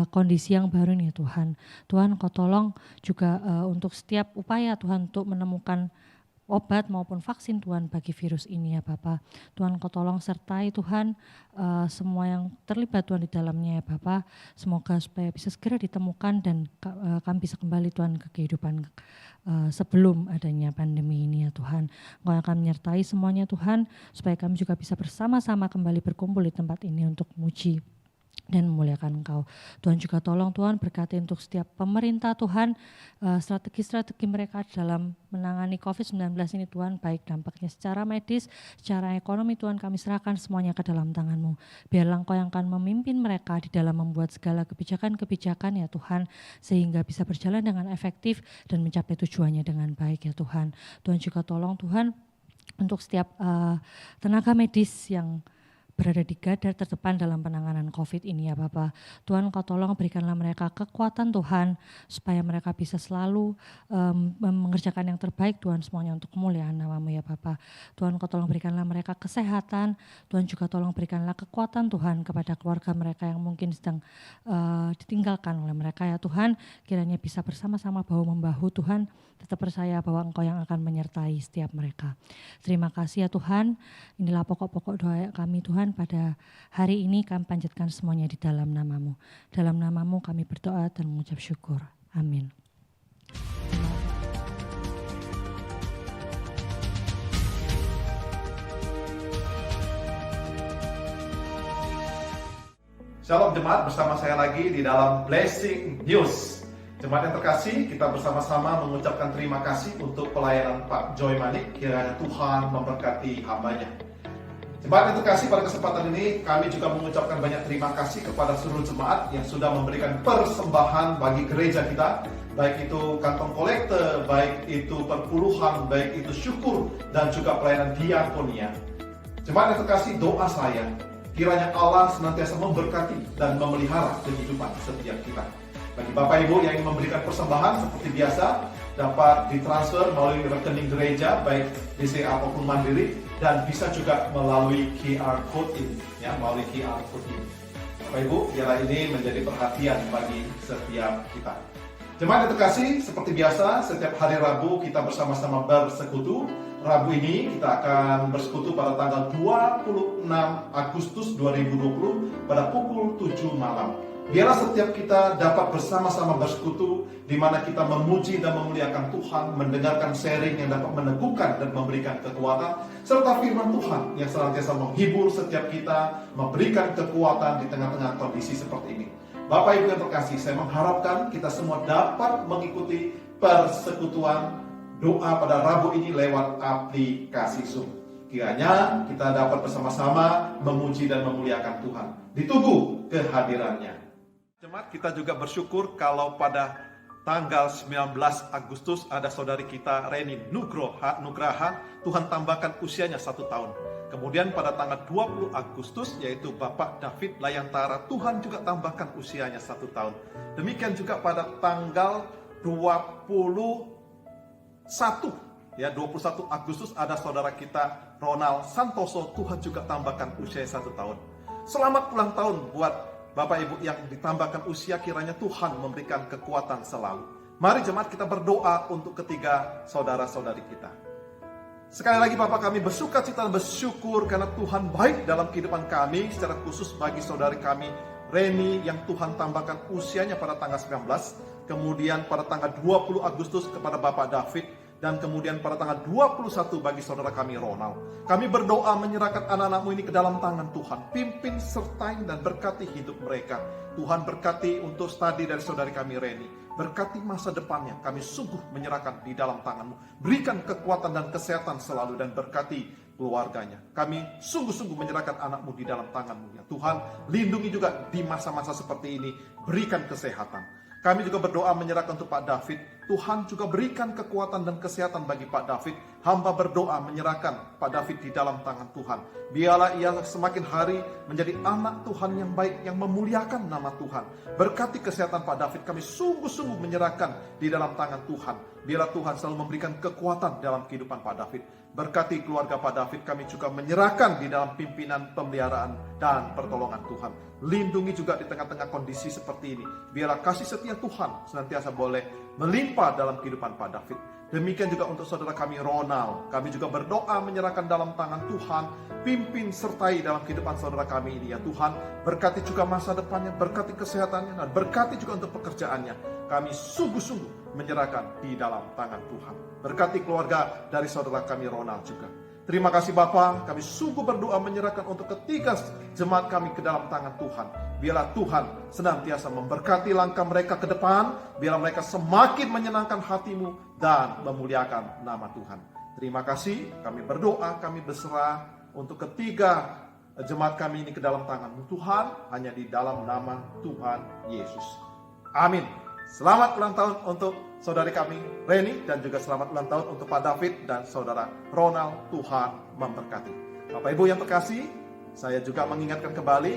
kondisi yang baru ini Tuhan. Tuhan, Kau tolong juga untuk setiap upaya Tuhan untuk menemukan obat maupun vaksin Tuhan bagi virus ini ya Bapa. Tuhan, Kau tolong sertai Tuhan semua yang terlibat Tuhan di dalamnya ya Bapa. Semoga supaya bisa segera ditemukan dan kami bisa kembali Tuhan ke kehidupan sebelum adanya pandemi ini ya Tuhan. Engkau yang akan menyertai semuanya Tuhan, supaya kami juga bisa bersama-sama kembali berkumpul di tempat ini untuk memuji dan memuliakan Engkau. Tuhan juga tolong Tuhan berkati untuk setiap pemerintah Tuhan, strategi-strategi mereka dalam menangani COVID-19 ini Tuhan, baik dampaknya secara medis, secara ekonomi Tuhan, kami serahkan semuanya ke dalam tangan-Mu. Biarlah Engkau yang akan memimpin mereka di dalam membuat segala kebijakan-kebijakan ya Tuhan, sehingga bisa berjalan dengan efektif dan mencapai tujuannya dengan baik ya Tuhan. Tuhan juga tolong Tuhan untuk setiap tenaga medis yang berada di garda terdepan dalam penanganan COVID ini ya Bapa. Tuhan, Kau tolong berikanlah mereka kekuatan Tuhan, supaya mereka bisa selalu mengerjakan yang terbaik Tuhan, semuanya untuk kemuliaan nama-Mu ya Bapa. Tuhan, Kau tolong berikanlah mereka kesehatan. Tuhan juga tolong berikanlah kekuatan Tuhan kepada keluarga mereka yang mungkin sedang ditinggalkan oleh mereka ya Tuhan. Kiranya bisa bersama-sama bahu-membahu Tuhan, tetap percaya bahwa Engkau yang akan menyertai setiap mereka. Terima kasih ya Tuhan. Inilah pokok-pokok doa kami Tuhan. Pada hari ini kami panjatkan semuanya di dalam nama-Mu. Dalam nama-Mu kami berdoa dan mengucap syukur. Amin. Shalom jemaat, bersama saya lagi di dalam Blessing News. Jemaat yang terkasih, kita bersama-sama mengucapkan terima kasih untuk pelayanan Pak Joy Manik. Kiranya Tuhan memberkati hambanya. Jemaat yang terkasih, pada kesempatan ini kami juga mengucapkan banyak terima kasih kepada seluruh jemaat yang sudah memberikan persembahan bagi gereja kita, baik itu kantong kolekte, baik itu perpuluhan, baik itu syukur, dan juga pelayanan diakonia. Jemaat yang terkasih, doa saya kiranya Allah senantiasa memberkati dan memelihara kehidupan setiap kita. Bagi Bapak Ibu yang ingin memberikan persembahan seperti biasa, dapat ditransfer melalui rekening gereja, baik BCA maupun Mandiri, dan bisa juga melalui QR Code ini, ya, melalui QR Code ini. Bapak Ibu, kiranya ini menjadi perhatian bagi setiap kita. Jemaat yang terkasih, seperti biasa, setiap hari Rabu kita bersama-sama bersekutu. Rabu ini kita akan bersekutu pada tanggal 26 Agustus 2020 pada pukul 7 malam. Biarlah setiap kita dapat bersama-sama bersekutu, di mana kita memuji dan memuliakan Tuhan, mendengarkan sharing yang dapat meneguhkan dan memberikan kekuatan, serta firman Tuhan yang senantiasa menghibur setiap kita, memberikan kekuatan di tengah-tengah kondisi seperti ini. Bapak Ibu yang terkasih, saya mengharapkan kita semua dapat mengikuti persekutuan doa pada Rabu ini lewat aplikasi Zoom. Kiranya kita dapat bersama-sama memuji dan memuliakan Tuhan. Ditunggu kehadirannya. Jemaat, kita juga bersyukur kalau pada tanggal 19 Agustus ada saudari kita Reni Nugraha, Tuhan tambahkan usianya 1 tahun. Kemudian pada tanggal 20 Agustus yaitu Bapak David Layantara, Tuhan juga tambahkan usianya 1 tahun. Demikian juga pada tanggal 21 Agustus ada saudara kita Ronald Santoso, Tuhan juga tambahkan usia 1 tahun. Selamat ulang tahun buat Bapak Ibu yang ditambahkan usia, kiranya Tuhan memberikan kekuatan selalu. Mari jemaat kita berdoa untuk ketiga saudara-saudari kita. Sekali lagi Bapak, kami bersuka cita dan bersyukur karena Tuhan baik dalam kehidupan kami, secara khusus bagi saudari kami Reni yang Tuhan tambahkan usianya pada tanggal 19, kemudian pada tanggal 20 Agustus kepada Bapak David, dan kemudian pada tanggal 21 bagi saudara kami Ronald. Kami berdoa menyerahkan anak-anakmu ini ke dalam tangan Tuhan. Pimpin, sertai, dan berkati hidup mereka. Tuhan berkati untuk studi dari saudari kami Reni. Berkati masa depannya, kami sungguh menyerahkan di dalam tangan-Mu. Berikan kekuatan dan kesehatan selalu, dan berkati keluarganya. Kami sungguh-sungguh menyerahkan anak-Mu di dalam tangan-Mu. Ya Tuhan, lindungi juga di masa-masa seperti ini. Berikan kesehatan. Kami juga berdoa menyerahkan untuk Pak David. Tuhan juga berikan kekuatan dan kesehatan bagi Pak David. Hamba berdoa menyerahkan Pak David di dalam tangan Tuhan. Biarlah ia semakin hari menjadi anak Tuhan yang baik, yang memuliakan nama Tuhan. Berkati kesehatan Pak David, kami sungguh-sungguh menyerahkan di dalam tangan Tuhan. Biarlah Tuhan selalu memberikan kekuatan dalam kehidupan Pak David. Berkati keluarga Pak David, kami juga menyerahkan di dalam pimpinan, pemeliharaan, dan pertolongan Tuhan. Lindungi juga di tengah-tengah kondisi seperti ini. Biarlah kasih setia Tuhan senantiasa boleh melimpah dalam kehidupan Pak David. Demikian juga untuk saudara kami Ronald. Kami juga berdoa menyerahkan dalam tangan Tuhan. Pimpin sertai dalam kehidupan saudara kami ini ya Tuhan. Berkati juga masa depannya, berkati kesehatannya, dan berkati juga untuk pekerjaannya. Kami sungguh-sungguh menyerahkan di dalam tangan Tuhan. Berkati keluarga dari saudara kami Ronald juga. Terima kasih Bapa, kami sungguh berdoa menyerahkan untuk ketiga jemaat kami ke dalam tangan Tuhan. Biarlah Tuhan senantiasa memberkati langkah mereka ke depan, biarlah mereka semakin menyenangkan hati-Mu dan memuliakan nama Tuhan. Terima kasih, kami berdoa, kami berserah untuk ketiga jemaat kami ini ke dalam tangan-Mu Tuhan, hanya di dalam nama Tuhan Yesus. Amin. Selamat ulang tahun untuk saudari kami Reni, dan juga selamat ulang tahun untuk Pak David dan saudara Ronald. Tuhan memberkati. Bapak Ibu yang terkasih, saya juga mengingatkan kembali,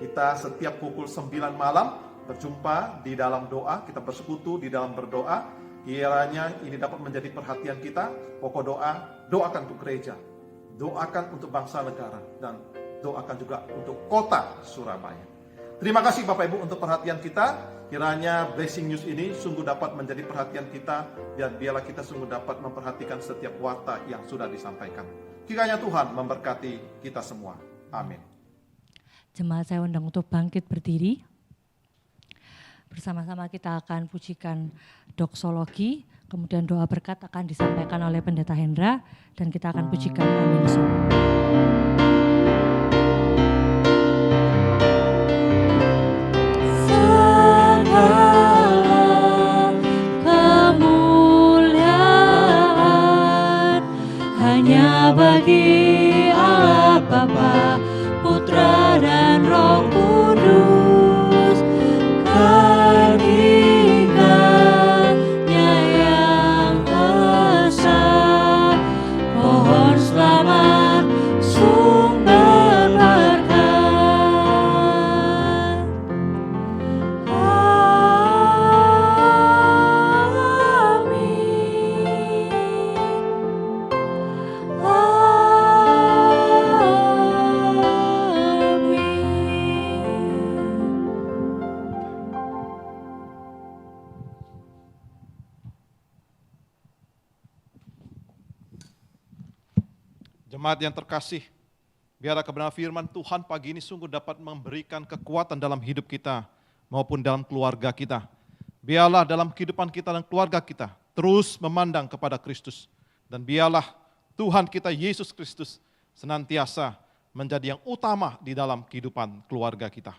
kita setiap pukul 9 malam berjumpa di dalam doa, kita bersekutu di dalam berdoa. Kiranya ini dapat menjadi perhatian kita. Pokok doa, doakan untuk gereja, doakan untuk bangsa negara, dan doakan juga untuk kota Surabaya. Terima kasih Bapak Ibu untuk perhatian kita. Kiranya Blessing News ini sungguh dapat menjadi perhatian kita, dan biarlah kita sungguh dapat memperhatikan setiap warta yang sudah disampaikan. Kiranya Tuhan memberkati kita semua. Amin. Jemaat saya undang untuk bangkit berdiri. Bersama-sama kita akan pujikan doksologi, kemudian doa berkat akan disampaikan oleh Pendeta Hendra, dan kita akan pujikan Amin. Jemaat yang terkasih, biarlah kebenaran firman Tuhan pagi ini sungguh dapat memberikan kekuatan dalam hidup kita maupun dalam keluarga kita. Biarlah dalam kehidupan kita dan keluarga kita terus memandang kepada Kristus. Dan biarlah Tuhan kita Yesus Kristus senantiasa menjadi yang utama di dalam kehidupan keluarga kita.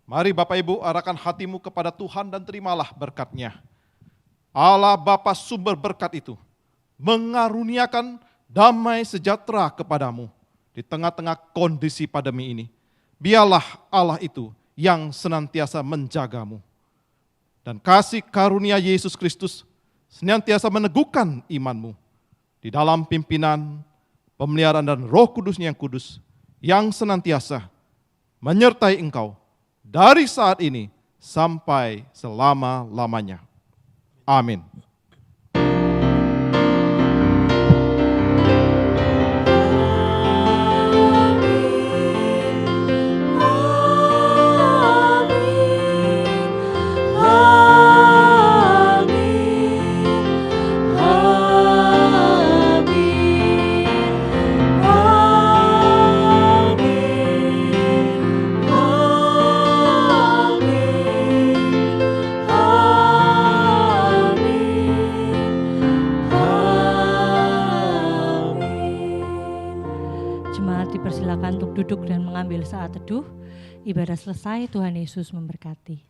Mari Bapak Ibu arahkan hatimu kepada Tuhan dan terimalah berkat-Nya. Allah Bapa sumber berkat itu mengaruniakan damai sejahtera kepadamu di tengah-tengah kondisi pandemi ini. Biarlah Allah itu yang senantiasa menjagamu. Dan kasih karunia Yesus Kristus senantiasa meneguhkan imanmu di dalam pimpinan, pemeliharaan dan Roh Kudus-Nya yang kudus, yang senantiasa menyertai engkau dari saat ini sampai selama-lamanya. Amin. Jemaat dipersilakan untuk duduk dan mengambil saat teduh. Ibadah selesai, Tuhan Yesus memberkati.